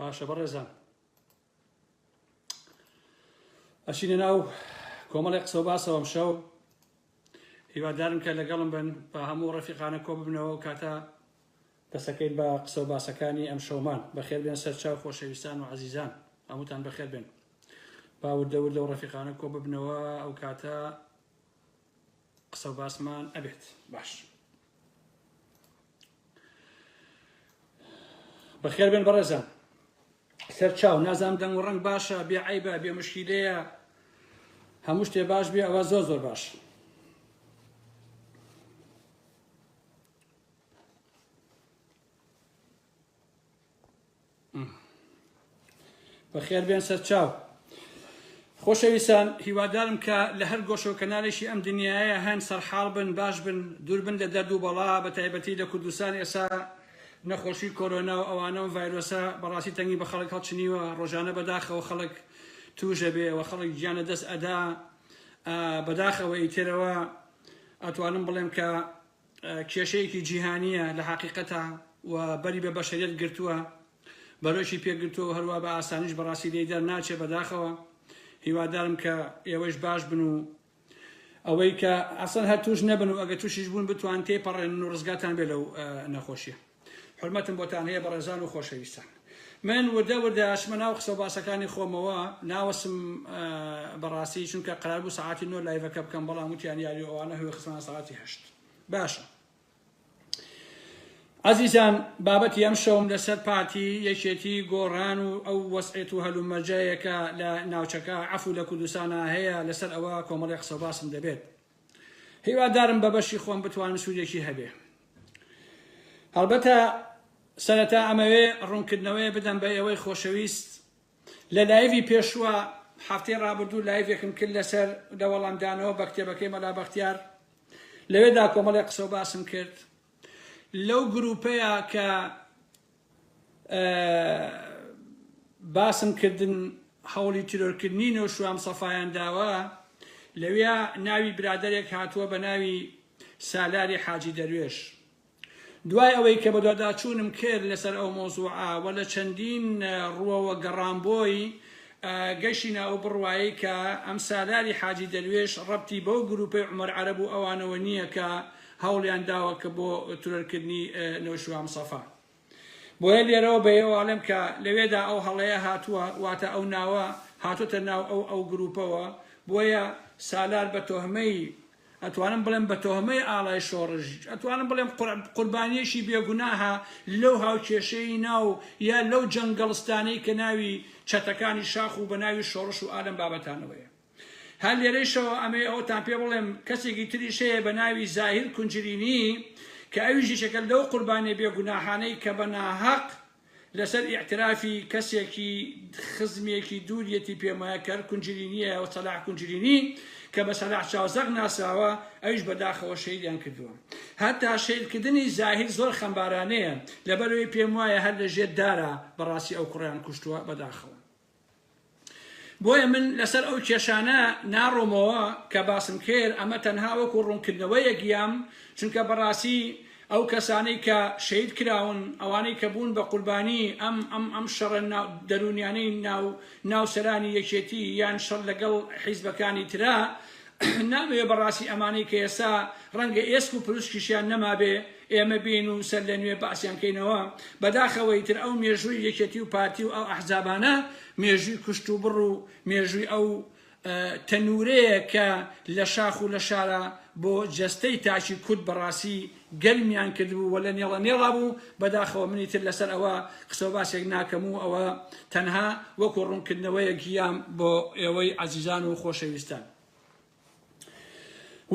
باشە بەڕێزان ئەچینە ناو کۆمەڵی قسە و باسەوە ئەم شەو هیوادارم کە لەگەڵم بن بە هەموو ڕەفیقانە کۆ ببنەوە و کاتە دەسەکەین بە قسە و باسەکانی ئەم شەومان بەخێر بێن سەرچاو خۆشەویستان و عەزیزان هەمووتان بەخێر بێن با وردە وردە و ڕەفیقانە کۆ ببنەوە ئەو کاتە قسە و باسمان ئەبێت باش بەخێر بێن بەڕێزان سەرچاو نازانم دەنگ و ڕەنگ باشە بێ عەیبە بێ مشکیلەیە هەموو شتێ باش بێ ئەوە زۆر زۆر باش بەخێر بێن سەرچاو خۆشەویستان هیوادارم کە لە هەر گۆشە و کەنارێکی ئەم دنیاە هەن سەرحاڵ بن باش بن دوور بن لە دەرد و بەڵا بە تایبەتی لە کوردستان ئێستا نەخۆشی کۆرۆنا و ئەوانە و ڤایرۆسە بەڕاستی تەنگی بە خەڵک هەڵچنیوە ڕۆژانە بەداخەوە خەڵک توژە بێ و خەڵک گیانە دەست ئەدا بەداخەوە ئیترەوە ئەتوانم بڵێم کە کێشەیەکی جیهانیە لە حقیقەتە و بەری بە بەشەریەت گرتووە بەرۆشی پێگرتووە هەروە بە ئاسانیش بەڕاستی لێی دەرناچێ بەداخەوە هیوادارم کە ئێوەش باش بن و ئەوەی کە ئەسەن هەر توش نەبن و ئەگە تووشیش بوون بتوان تێپەڕێن و ڕزگاتان بێ لەو نەخۆشیە حرمەتم بۆتان هەیە بەڕێزان و خۆشەویستان من وردە وردە ئەچمە ناو قسە و باسەکانی خۆمەوە ناوەسم بەڕاستی چونکە قەرار بوو سەعاتی 9 لایڤەکە بکەم بەڵام وتیان یاری ئەوانە هەوێ خستمانە سەعاتی 8 باشە عزیزان بابەتی ئەم شەوم لەسەر پارتی یەکێتی گۆڕان و ئەو وەسعێت و هەلومەرجەیەکە لە ناوچەکە عەفو لە کوردستانە هەیە لەسەر ئەوە کۆمەڵی قسە و باسم دەبێت هیوادارم بە بەشی خۆم بتوانم سوودێکی هەبێ هەڵبەتە سەرەتا ئەمەوێ ڕوونکردنەوەی بدەم بە ئێوەی خۆشەویست لە لایڤی پێشوە هەفتەی ڕابردوو لایڤێکم کرد لەسەر لە وەڵامدانەوە بە کتێبەکەی مەلا بەختیار لەوێدا کۆمەڵی قسە و باسم کرد لەو گروپەیە کە باسم کردن هەوڵی تیرۆرکردنی نەوش و ئەم سەفایان داوە لەوێ ناوی برادەرێک هاتووە بە ناوی سالاری حاجی دەروێش دوای ئەوەی کە بەدواداچوونم کرد لەسەر ئەو مۆزوعە و لە چەندین ڕووەوە گەڕانبۆی گەشتینە ئەو بڕوایی کە ئەم سالاری حاجی دەروێش ڕەبتی بەو گروپەی عومەر عەرەب و ئەوانەوە نییە کە هەوڵیان داوە کە بۆ تورۆرکردنی نەوشوام سەفا بۆیە لێرەوە بە ئێوەڵێم کە لەوێدا ئەو هەڵەیە هاتووە واتە ئەو ناوە هاتوتە ناو ئەو گروپەوە بۆیە سالار بە تۆهمەی ئەتوانم بڵێم بە تۆهمەی ئاڵای شۆڕژ ئەتوانم بڵێم قوربانیەشی بێگوناها لەو هاوکێشەی ناو یا لەو جەنگەڵستانەی کە ناوی چەتەکانی شاخ و بە ناوی شۆڕش و ئالەم بابەتانەوەیە هەر لێرەیشەوە ئەمێ ئەوتان پێ بڵێم کەسێکی تریش هەیە بە ناوی زاهیر کونجرینی کە ئەویشی شەکەل لەو قوربانیە بێگوناهانەی کە بە ناحەق لەسەر ئیعترافی کەسێکی خزمێکی دووریەتی پێمایە کرد کونجرینیە و سەلاح کونجرینی کە بە سەلاح چاوزەق ناساوە ئەویش بەداخەوە شەیدیان کردووە هەتا شەیدکردنی زاهیر زۆر خەمبارانەیە لەبەرەوەی پێم وایە هەر لە ژێر دارە بەڕاستی ئەو کوڕیان کوشتووە بەداخەوە بۆیە من لەسەر ئەو کێشانە ناڕۆمەوە کە باسم کرد ئەمە تەنها وەکو ڕوونکردنەوەیە گیام چونکە بەڕاستی ئەو کەسانەی کە شەید کراون ئەوانەی کە بوون بە قوربانی ئەم شەڕە دەرونیانەی ناوسەرانی یەکێتی یان شەڕ لەگەڵ حیزبەکانی ترا نامەوێت بەڕاستی ئەمانەی کە ئێستا ڕەنگە ئێسک و پروشکیشیان نەمابێ ئێمە بین و سەر لە نوێ باسییان کەینەوە بەداخەوەی تر ئەو مێژووی یەکێتی و پارتی و ئەو ئەحزابانە مێژووی کوشت و بڕ و مێژووی ئەو تەنورەیە کە لە شاخ و لە شارە بۆ جەستەی تاچی کورد بەڕاستی گەرمیان کردبوو وە لە نێڵە نێڵا بوو بەداخەوە منی تر لەسەر ئەوە قسە و باسێک ناکەم و ئەوە تەنها وەکو ڕوونکردنەوەیە گیام بۆ ئێوەی عەزیزان و خۆشەویستان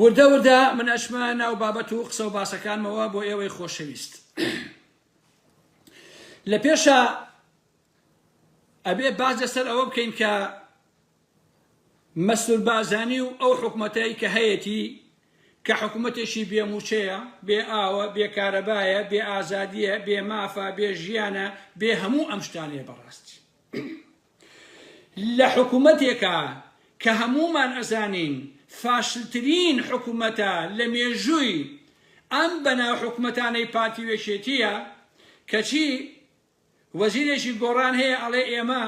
وردە وردە من ئەچمە ناو بابەت و قسە و باسەکانمەوە بۆ ئێوەی خۆشەویست لە پێشە ئەبێ باز لەسەر ئەوە بکەین کە مەسئول بازانی و ئەو حکومەتەی کە هەیەی کە حکومەتێکی بێموچەیە بێ ئاوە بێ کارەبایە بێ ئازادیە بێ مافە بێ ژیانە بێ هەموو ئەم شتانەیە بەڕاستی لە حکومەتێکە کە هەموومان ئەزانین فاشلترین حکومەتە لە مێژووی ئەم بەناو حکومەتانەی پارتی وێشێتیە کەچی وەزیرێکی گۆڕان هەیە ئەڵێ ئێمە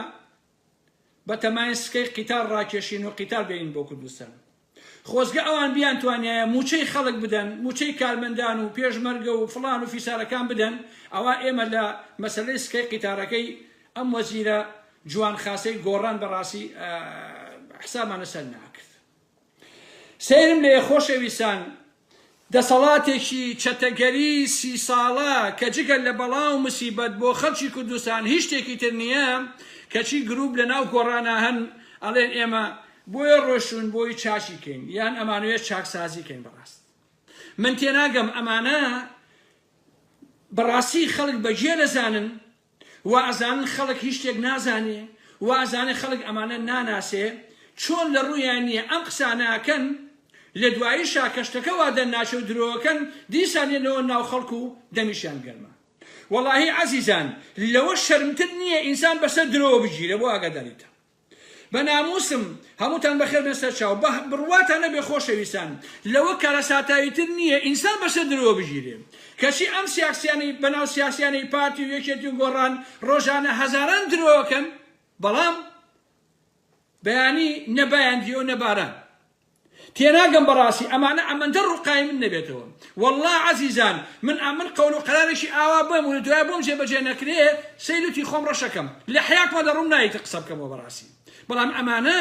بە تەمای سکەی قیتار ڕاکێشین و قیتار بێنین بۆ کوردستان خۆزگە ئەوان بیان توانایە موچەی خەڵک بدەن موچەی کارمەندان و پێشمەرگە و فڵان و فیسارەکان بدەن ئەوە ئێمە لە مەسەلەی سکەی قیتارەکەی ئەم وەزیرە جوان خاسەی گۆڕان بەڕاستی حسابانە سەر ناکرد سەیرم لێ خۆشەویستان دەسەڵاتێکی چەتەگەری 30 ساڵە کە جگەل لە بەڵاو مسیبەت بۆ خەڵکی کوردستان هیچ شتێکی تر نییە کەچی گروپ لە ناو گۆڕانە هەن ئەڵێن ئێمە بۆیە ڕۆشون بۆی چاچی کەین یان ئەمانوێت چاکسازی کەین بەڕاست من تێناگەم ئەمانە بەڕاستی خەڵک بەجێ دەزانن و ئەزانن خەڵک هیچ شتێک نازانێ و ئەزانێ خەڵک ئەمانە ناناسێ چۆن لە ڕوویان نییە ئەم قسانەکەن لە دوایی شاکەشتەکە وا دەرناچێ و درۆەکەن دیسانێنەوە ناو خەڵک و دەمیشان گەرمە وەڵاهی عەزیزان لەوە شەرمتر نییە ئینسان بەسەر درۆوە بگیرە بۆ ئاگاداریتە بە ناموسم هەمووتان بەخێر بێنە چاو بڕواتان نەبێ خۆشەویستان لەوە کارەساتاویتر نییە ئینسان بەسەر درۆوە بگیرێ کەچی ئەم سیاسیانی بەناو سیاسیانی پارتی و یەکێتی و گۆڕان ڕۆژانە هەزاران درۆوەکەن بەڵام بەیانی نەبایاندی و نەباران تێناگەم بەڕاستی ئەمانە ئەمەندە ڕووقای من نەبێتەوە والله عەزیزان من قەول و قەرارێکی ئاوا بم و دوای بۆم جێبەجێ نەکرێ سەیلوتی خۆم ڕەشەکەم لە حیاتمە دەڕوم نایێتە قسە بکەمەوە بەڕاستی بەڵام ئەمانە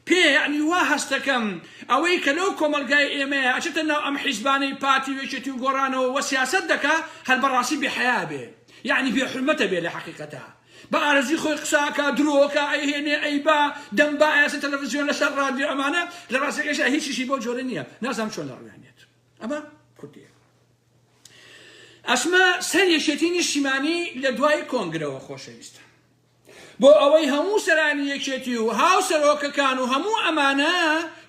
پێ یعنی وا هەستەکەم ئەوەی کە لەو کۆمەلگای ئێمەیە ئەچێتە ناو ئەم حیزبانەی پارتی وێکێتی و گۆڕانەوە وە سیاسەت دەکا هەر بەڕاستی بێحەیا بێ یعنی بێحورمەتە بێ لە حەقیقەتە بە ئارەزی خۆی قساکە درۆکە ئەیهێنێ ئەیبا دەمبا ئەسە تەلەڤیزیۆن لەسەر ڕادیۆ ئەمانە لە ڕاستیەکەشە هیچیشی بۆ جۆرە نییە نازانم چۆن لە ڕوانێت ئەمە کوردیە ئەسمە سەر یەکێتی نیشتیمانی لە دوای کۆنگرەوە خۆشەویستە بۆ ئەوەی هەموو سەرانی یەکێتی و هاو سەرۆکەکان و هەموو ئەمانە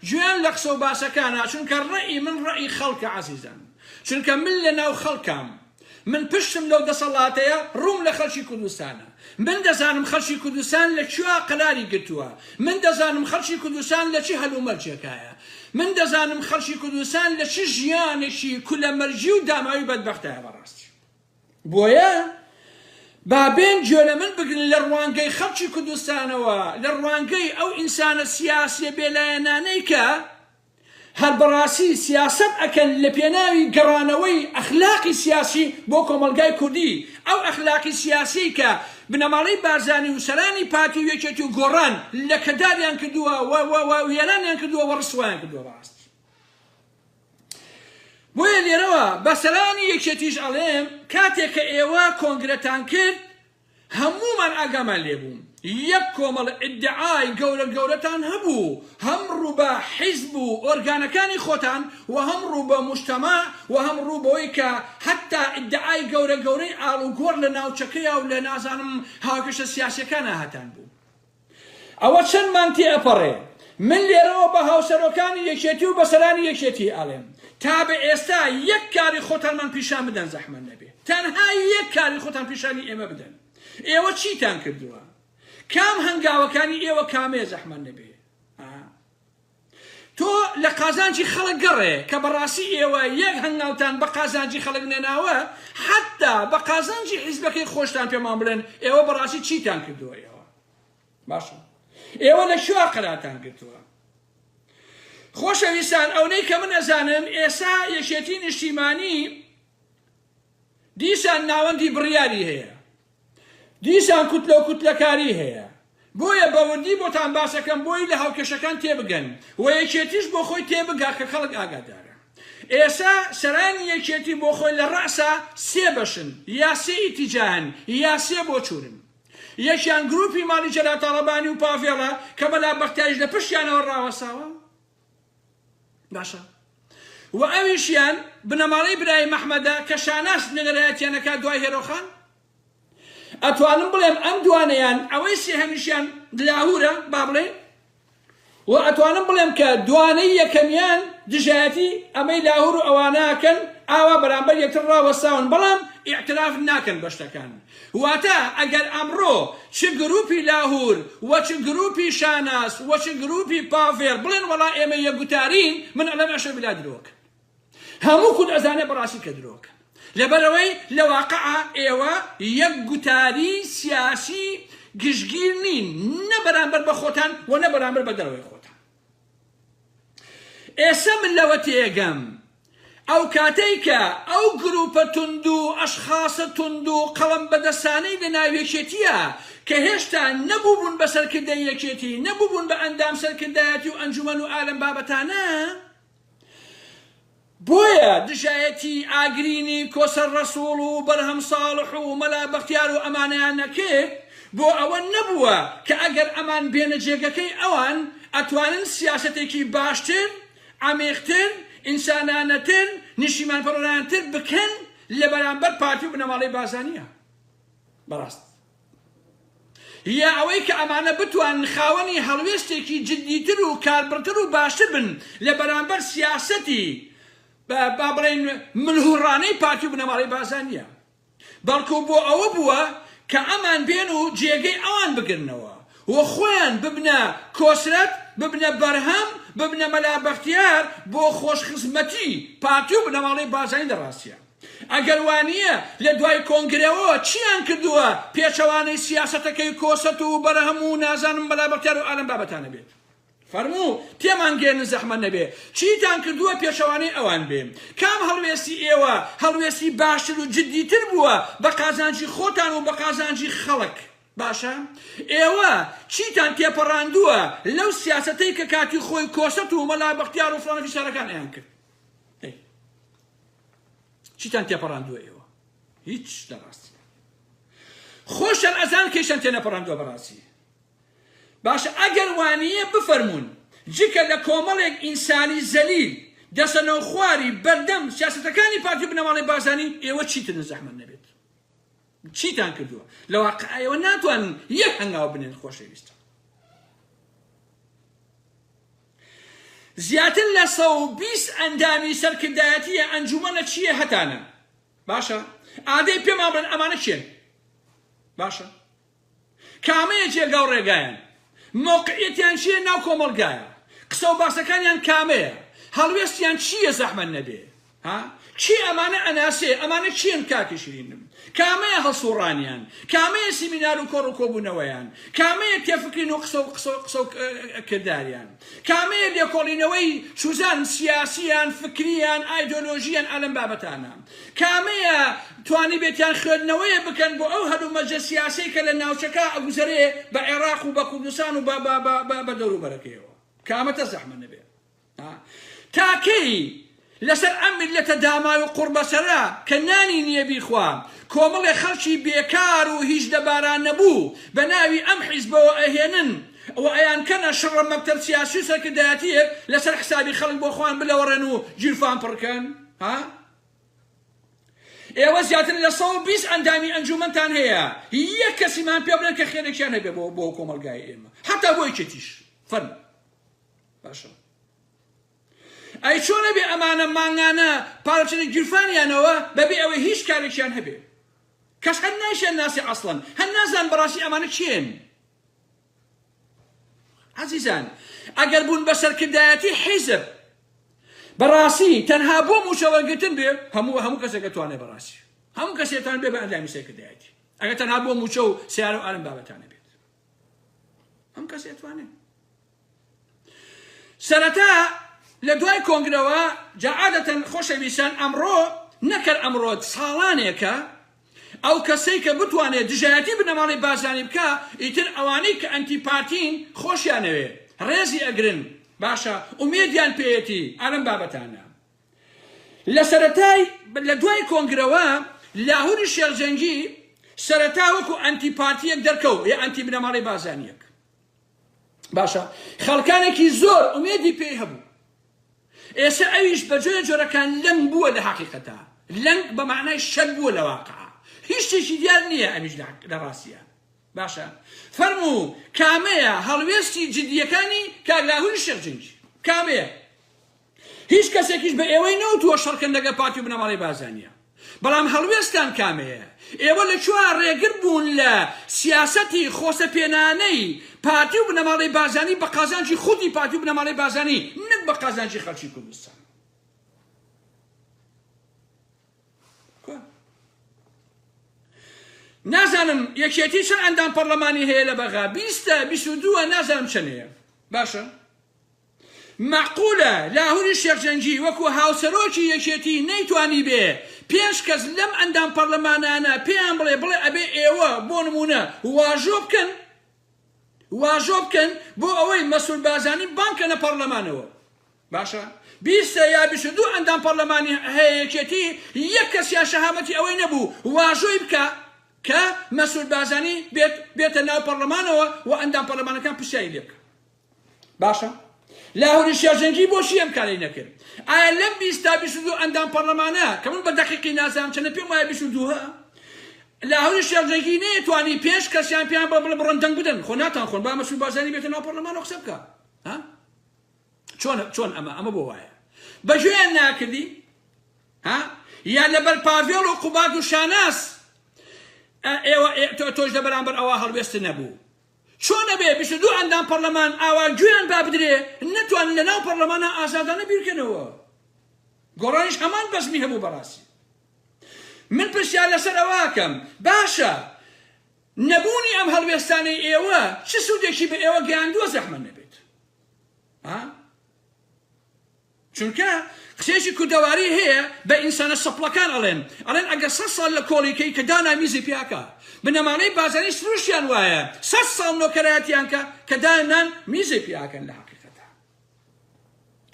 گوێیان لە قسە و باسەکانە چونکە ڕێی من ڕێی خەڵکە عەزیزان چونکە من لە ناو خەڵکام من پشتم لەو دەسەڵاتەیە ڕووم لە خەڵکی کوردستانە من دەزانم خەڵکی کوردستان لە کوێ قەراری گرتووە من دەزانم خەڵکی کوردستان لە چی هەلومەرجێکایە من دەزانم خەڵکی کوردستان لە چی ژیانێکی کولەمەرجی و داماوی بەدبەختایە بەڕاستی بۆیە بابێن گوێ لە من بگرن لە ڕوانگەی خەڵکی کوردستانەوە لە ڕوانگەی ئەو ئینسانە سیاسیە بێلایەنانەی کە هەر بەڕاستی سیاست ئەکەن لە پێناوی گەڕانەوەی ئەخلاقی سیاسی بۆ کۆمەلگای کوردی ئەو ئەخلاقی سیاسی کە بنەماڵەی بارزانی و سەرانی پارتی و یەکێتی و گۆڕان لە کەداریان کردووە وێرانیان کردووە و ڕسوایان کردووە بەڕاستی بۆیە لێرەوە بە سەرانی یەکێتیش ئەڵێم کاتێک کە ئێوە کۆنگرەتان کرد هەموومان ئاگامان لێبووم یەک کۆمەڵ ئیدعای گەورە گەورەتان هەبوو هەم ڕوو بە حیزب و ئۆرگانەکانی خۆتان و هەم ڕوو بە موجتەماع و هەم ڕوو بەوەی کە حتا ئیدعای گەورە گەورەی ئاڵوگۆڕ لە ناوچەکەیە و لە نازانم هاوکەشە سیاسیەکانە هاتان بوو ئەوە چەندمان تێ ئەپەڕێ من لێرەوە بە هاوسەرۆکانی یەکێتی و بەسەرانی یەکێتی ئەڵێم تا بە ئێستا یەک کاری خۆتانمان پیشان بدەن زەحمەت نەبێ تەنها یەک کاری خۆتان پیشانی ئێمە بدەن ئێوە چیتان کردووە کام هەنگاوەکانی ئێوە کامێ زەحمەت نەبێ تۆ لە قازانجی خەڵک گەڕێ کە بەڕاستی ئێوە یەک هەنگاوتان بە قازانجی خەڵک نێناوە حتا بە قازانجی حیزبەکەی خۆشتان پێمان بڵێن ئێوە بەڕاستی چیتان کردووە ئێوە باشە ئێوە لە شووا قەرارتان گرتووە خۆشەویستان ئەوەی کە من ئەزانم ئێستا یەکێتی نیشتیمانی دیسان ناوەندی بڕیاری هەیە دیسان کوتلە و کوتلەکاری هەیە بۆیە بەوردی بۆتان باسەکەم بۆی لە هاوکێشەکان تێبگەن و یەکێتیش بۆ خۆی تێبگا کە خەڵک ئاگادارە ئێستا سەرانی یەکێتی بۆ خۆی لە ڕەسا سێ بەشن یا سێ ئیتیجاهن یا سێ بۆ چورن یەکیان گروپی ماڵی جەلال تاڵەبانی و پاڤێڵە کە بەلا بەختایش لە پشتیانەوە ڕاوەساوە باشە و ئەویشیان بنەماڵەی برای مەحمەدە کە شاناس نەگەرایەتیانەکە دوای هێرۆخان ئەتوانم بڵێم ئەم دوانەیان ئەوەی سێهەمیشیان لاهورە با بڵێن و ئەتوانم بڵێم کە دوانەی یەکەمیان دژایەتی ئەمەی لاهور و ئەوانەکەن ئاوا بەرامبەر یەکتر ڕاوەستاون بەڵام ئیعتراف ناکەن بە شتەکان واتە ئەگەر ئەمڕۆ چ گروپی لاهور و چ گروپی شاناس و چ گروپی پاڤێر بڵێن وەڵا ئێمە یەکگوتارین من ئەڵێم ئەشە بلا درۆکە هەموو کورد ئەزانێ بەڕاستی کە درۆکە لەبەرەوەی لە واقعە ئێوە یەک گوتاری سیاسی گشتگیر نین، نە بەرامبەر بە خۆتان و نە بەرامبەر بە دەرەوەی خۆتان. ئێستا من لەوە تێگەم ئەو کاتەی کە ئەو گروپە تند و ئەشخاصە تند و قەڵەم بەدەستانەی لە ناو یەکێتیە کە هێشتا نەبووبوون بە سەرکردەی یەکێتی، نەبووبوون بە ئەندام سەرکردایەتی و ئەنجومەن و ئالەم بابەتانە، بۆیە دژایەتی ئاگرینی کۆسەر ڕەسوڵ و بەرهەم ساڵح و مەلا بەختیار و ئەمانەیان نەکرد، بۆ ئەوە نەبووە کە ئەگەر ئەمان بێنە جێگەکەی ئەوان ئەتوانن سیاسەتێکی باشتر، عەمیقتر، ئینسانانەتر، نیشیمان پەرۆرانتر بکەن لە بەرامبەر پارتی و بنەماڵەی بازانیە. بەڕاست یا ئەوەی کە ئەمانە بتوانن خاوەنی هەڵوێستێکی جددیتر و کاربڕتر و باشتر بن لە بەرامبەر سیاسەتی با بڵێن ملهوڕانەی پارتی و بنەماڵەی بازانیە، بەڵکو بۆ ئەوە بووە کە ئەمان بێن و جێگەی ئەوان بگرنەوە و خۆیان ببنە کۆسرەت، ببنە بەرهەم، ببنە مەلا بەختیار بۆ خۆشخزمەتی پارتی و بنەماڵەی بازانی دەڕاستیە. ئەگەر وانە لە دوای کۆنگرەوە چیان کردووە پێچەوانەی سیاسەتەکەی کۆسەت و بەرهەم و نازانم مەلا بەختیار و ئالەم بابەتانە بێت، فەرموو تێمان گێرن زەحمەت نەبێ، چیتان کردووە پێشەوانەی ئەوان بێ، کام هەڵوێستی ئێوە هەڵوێستی باشتر و جددیتر بووە بە قازانجی خۆتان و بە قازانجی خەڵک؟ باشە ئێوە چیتان تێپەڕاندووە لەو سیاسەتەی کە کاتی خۆی کۆسەت و مەلا بەختیار و فڵانە فیشارەکان ئەیان کرد؟ چیتان تێپەڕاندووە ئێوە؟ هیچ لەڕاستی خۆشان ئەزان کەیشان تێنەپەڕاندووە بەڕاستی. باشە ئەگەر وانە بفەرمونون جکە لە کۆمەڵێک ئینسانی زەلیل دەسەنەو خواری بەردەم سیاسەتەکانی پارتی و بنەماڵەی بازانی، ئێوە چیتن زەحمەت نەبێت؟ چیتان کردووە؟ لە واقع ئێوە ناتوانن یەک هەنگاو بنێن خۆشەویستە. زیاتر لە 120 ئەندامی سەرکردایەتیە ئەنجومەنە چییە هەتانە؟ باشە ئادەی پێمان بڵێن ئەمانە چێن؟ باشە کامەیە جێگا و ڕێگایان، موقعیەتیان چییە ناو کۆمەڵگایە، قسە و باسەکانیان کامەیە، هەڵوێستیان چییە زەحمەت نەبێ؟ چی ئەمانە ئەناسێ؟ ئەمانە چیان کاکی شیرینم؟ کامەیە هەڵسوڕانیان، کامەیە سیمینار و کۆڕ و کۆبوونەوەیان، کامەیە تێفکرین و قسە و کرداریان، کامەیە لێکۆڵینەوەی سوزان سیاسیان، فکریان، ئایدۆلۆژیان ئالەم بابەتانە، کامەیە توانی بێتیان خوێندنەوەیە بکەن بۆ ئەو هەرو مەجە سیاسی کە لە ناوچەکە ئەگوزەرێ بە عێراق و بە کوردستان و بە دەوروبەرەکەیەوە، کامەتە زەحمەت نەبێ. تاکەی لەسەر ئەم میلەتە دامای و قوربەسەرە کە نانی نییە بیخوا، کۆمەڵێ خەڵکی بێکار و هیچ دەباران نەبوو بە ناوی ئەم حیزبەوە ئەهێنن و ئەیان کەنە شڕە مەکتەب سیاسی و سەرکردایەتیەک لەسەر حسابی خەڵک بۆ خۆیان بلەوەڕێن و گیرفان پڕکەن. ئێوە زیاتر لە 120 ئەندامی ئەنجومەنتان هەیە، یەک کەسیمان پێ بڵێن کە خێرێکیان هەبێ بۆ کۆمەلگای ئێمە، حتا بۆ یەکێتیش فەرموو. باشە ئەی چۆنە بێ ئەمانە مانگانە پاڵچنی گیرفانیانەوە بەبێ ئەوەی هیچ کارێکیان هەبێ، کەس هەر نایشێن ناسی ئەسڵەن، هەر نازان بەڕاستی ئەمانە چێن. عەزیزان ئەگەر بوون بە سەرکردایەتی حیزب بەڕاستی تەنها بۆ موچەوەرگرتن بێ، هەموو کەسێک دەتوانێت بەڕاستی هەموو کەسێتان بێ بە ئەندامی سەرکردایەتی، ئەگەر تەنها بۆ موچە و سیارە و ئالەم بابەتانە بێت، هەموو کەسێک دەتوانێت. سەرەتا لە دوای کۆنگرەوە جا عادەتەن خۆشەویستان ئەمڕۆ نەکرد، ئەمڕۆ ساڵانێکە ئەو کەسەی کە بتوانێت دژایەتی بنەماڵەی بازانی بکە، ئیتر ئەوانەی کە ئەنتی پارتین خۆشیانەوێ ڕێزی ئەگرن، باشە ئومێدیان پێیەتی ئالەم بابەتانە. لە سەرەتای لە دوای کۆنگرەوە لاهوری شێرجەنگی سەرەتا وەکو ئەنتی پارتیەک دەرکەوت یا ئەنتی بنەماڵەی بازانیەک، باشە خەڵکانێکی زۆر ئومێدی پێی هەبوو. ئێستا ئەویش بە جۆرەکان لەنگ بووە لە حەقیقەتە، لەنگ بە معنای شەک بووە لە واقعە، هیچ شتێکی دیار نییە ئەمیش لە ڕاستیە. باشە فەرموو کامەیە هەڵوێستی جددیەکانی کاک لاهوری شێرجەنگی؟ کامەیە؟ هیچ کەسێکیش بە ئێوەی نەوتووە شەڕکەن لەگەڵ پارتی و بنەماڵەی بازانیە، بەڵام هەڵوێستان کامەیە؟ ئێوە لەکوێ ڕێگر بوون لە سیاسەتی خۆسەپێنانەی پارتی و بنەماڵەی بازانی بە قازانجی خودی پارتی و بنەماڵەی بازانی، نەک بە قازانجی خەڵکی کوردستان. نازانم یەکێتی چەند ئەندام پەرلەمانی هەیە لە بەغا 22 نازانم چەندەیە باشە معقولە لاهوری شێخجەنگی وەکو هاوسەرۆکی یەکێتی نەیتوانی بێ 5 کەس لەم ئەندام پەرلەمانانە پێیان بڵێ ئەبێ ئێوە بۆ نمونە واژۆ بکەن بۆ ئەوەی مەسعود بارزانی بانکەنە پەرلەمانەوە باشە 20 یا 22 ئەندام پەرلەمانی هەیە یەکێتی یەک کەسیان شەهامەتی ئەوەی نەبوو واژۆی بکە کە مەسعود بارزانی بێتە ناو پەرلەمانەوە و ئەندام پەرلەمانەکان پرسیاری لێ بکە باشە لاهوری شێخجەنگی بۆچی ئەم کارەی نەکرد ئایا لەم 20 تا 22 ئەندام پەرلەمانە کە من بە دەقیقی نازانم چەندە پێم وایە 22 لاهوری شێخجەنگی نەیەتوانی 5 کەسیان پێیان بڵێ بڕۆن دەنگ بدەن خۆ ناتان خۆن با مەسعود بارزانی بێتە ناو پەرلەمانەوە قسە بکە چۆن ئەمە بۆ وایە بەگوێیان ناکردی یان لەبەر پاڤێڵ و قوباد و شاناس تۆش لە بەرامبەر ئەوە هەڵوێستن نەبوو چۆنە بێ 22 ئەندام پەرلەمان ئاوا گوێیان با بدرێ نەتوانن لە ناو پەرلەمانە ئازادانە بیرکەنەوە گۆڕانیش هەمان بەزمی هەبوو بەڕاستی من پرسیار لەسەر ئەواکەم باشە نەبوونی ئەم هەڵوێستانەی ئێوە چ سوودێکی بە ئێوە گەیاندووە زەحمە نەبێت چونکە قسێکی کوردەواری هەیە بە ئینسانە سەپڵەکان ئەڵێن ئەگەر 100 ساڵ لە کۆڵیکەی کە دانا میزی پیاکە بنەمانەی بازاری سروشیان وایە 100 ساڵ نۆکەرایەتیان کە دانان میزی پیاکەن لە حەقیقەتە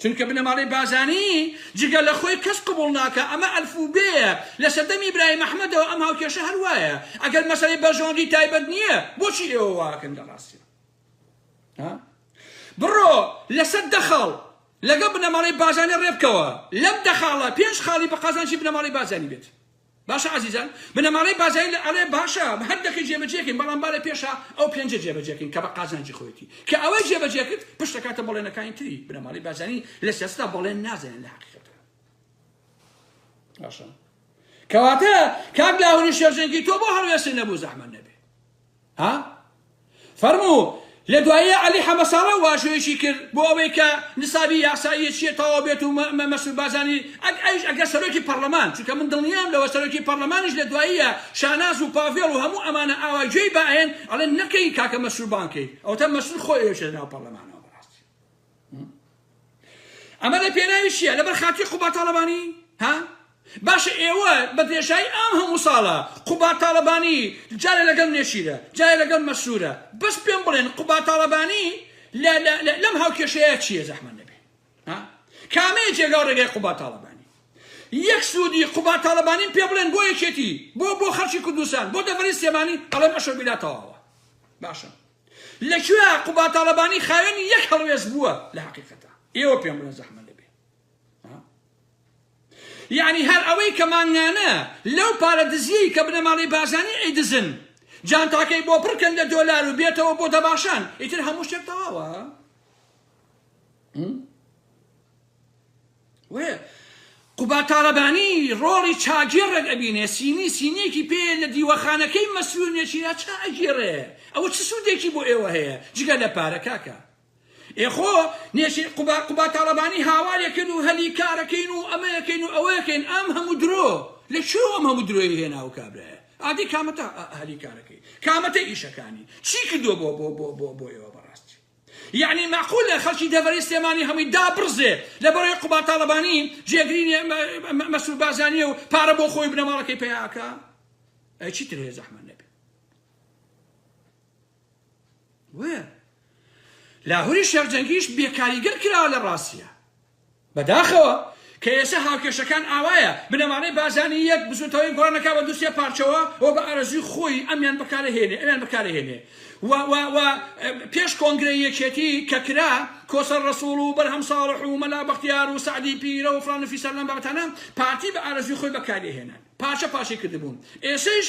چونکە بنەمانەی بازانی جگە لە خۆی کەس قبوڵ ناکە ئەمە ئەلفوبەیە لە سەردەمی ئیبراهیم ئەحمەدەوە ئەم هاوکێشە هەر وایە ئەگەر مەسەلەی بەژۆندی تایبەت نییە بۆچی ئێوە واکەن دەڕاستی بڕۆ لەسەر دەخەڵ لەگە بنەماڵی بازانی ڕێبکەوە لەم دەخاڵە 5 خاڵی بە قازانجی بنەماڵی بازانی بێت باشە عزیزان بنەماڵی بازانی ئەڵێ باشە هەردەکەی جێبەجێکین بەڵام بالە پێشە ئەو 5 جێبەجێکین کە بە قازانجی خۆیەتی کە ئەوەی جێبەجێکرد پشتەکاتە بەڵێنەکانی تری بنەماڵی بازانی لە سیاسەتا بەڵێن نازانێن لە حەقیقەتە باشە کەواتە کاک لاهوری شێخجەنگی تۆ بۆ هەڵوێستن نەبوو زەحمە نەبێ فەرموو لە دوایە عەلی حەمەساڵە واژۆیەکی کرد بۆ ئەوەی کە نسابی یاسایی چێتەوە بێت و مەسعود بارزانی ئەگەر سەرۆکی پەرلەمان چونکە من دڵنیام لەوە سەرۆکی پەرلەمانیش لە دواییە شاناز و پاڤێڵ و هەموو ئەمانە ئاوای گوێی بەئێن ئەڵێن نەکەی کاکە مەسعود بانکەی ئەوتە مەسعود خۆی ئێوەشە ناو پەرلەمانەوە بەڕاستی ئەمە لە پێناوی چییە لەبەر خاتی قوبا تاڵەبانی باشە ئێوە بە درێژایی ئەم هەموو ساڵە قوبا تاڵەبانی جارێ لەگەڵ نێشیرە جارێ لەگەڵ مەسعودە بەس پێم بڵێن قوبا تاڵەبانی لەم هاوکێشەیە چییە زەحمە نەبێ کامەیە جێگا و ڕێگای قوبا تاڵەبانی یەک سوودی قوبا تاڵەبانی پێ بڵێن بۆ یەکێتی بۆ خەڵکی کوردستان بۆ دەڤەری سلێمانی ئەڵێم ئەشە بیلاتەوەوە باشە لەکوێ قوبا تاڵەبانی خاوێنی یەک هەڵوێست بووە لە حەقیقەتە ئێوە پێم بڵێن زەحمە یعنی هەر ئەوەی کە مانگانە لەو پارە دزیەی کە بنەماڵی بازانی ئەیدزن جانتاکەی بۆ پڕکەن لە دۆلار و بێتەوە بۆ دەباشان ئیتر هەموو شتێک تەواوە وێ قوبا تاڵەبانی ڕۆڵی چاگێڕێک ئەبینێ سینیەکی پێ لە دیوەخانەکەی مەسعود نێچیرا چا ئەگێڕێ ئەوە چ سوودێکی بۆ ئێوە هەیە جگە لە پارە کاکە ئێخۆ نێشی قوبا تاڵەبانی هاوارێکن و هەلیکارەکەین و ئەمەیەکەین و ئەوەیەکەین ئەم هەموو درۆ لە چۆ ئەم هەموو درۆی هێناو کابرایە ئادی کامەتە هەلیکارەکەی کامەتە ئیشەکانی چی کردووە بۆ ئێوە بەڕاستی یعنی معقولە خەڵکی دەڤەری سلێمانی هەمووی دابڕزێ لەبەرەوەی قوبا تاڵەبانی جێگرینی مەسعود بارزانیە و پارە بۆ خۆی بنەماڵەکەی پێیاکە چیتر هەیە زەحمە نەبێ وێ لاهوری شێخجەنگیش بێکاریگەر کراوە لە ڕاستیە بەداخەوە کە ئێستا هاوکێشەکان ئاوایە بنەمانەی بازانی یەک بزوتەوەی گۆڕانەکە بە دووسێ پارچەوە و بە ئارەزوی خۆی ئەمیان بەکارهێنێ و پێش کۆنگرەی یەکێتی کە کرا کۆسەر ڕەسوڵ و بەرهەم ساڵح و مەلا بەختیار و سەعدی پیرە و فڵان و فیسەر لەم بابەتانە پارتی بە ئارەزوی خۆی بەکارهێنان پاشەی کردبوون ئێسش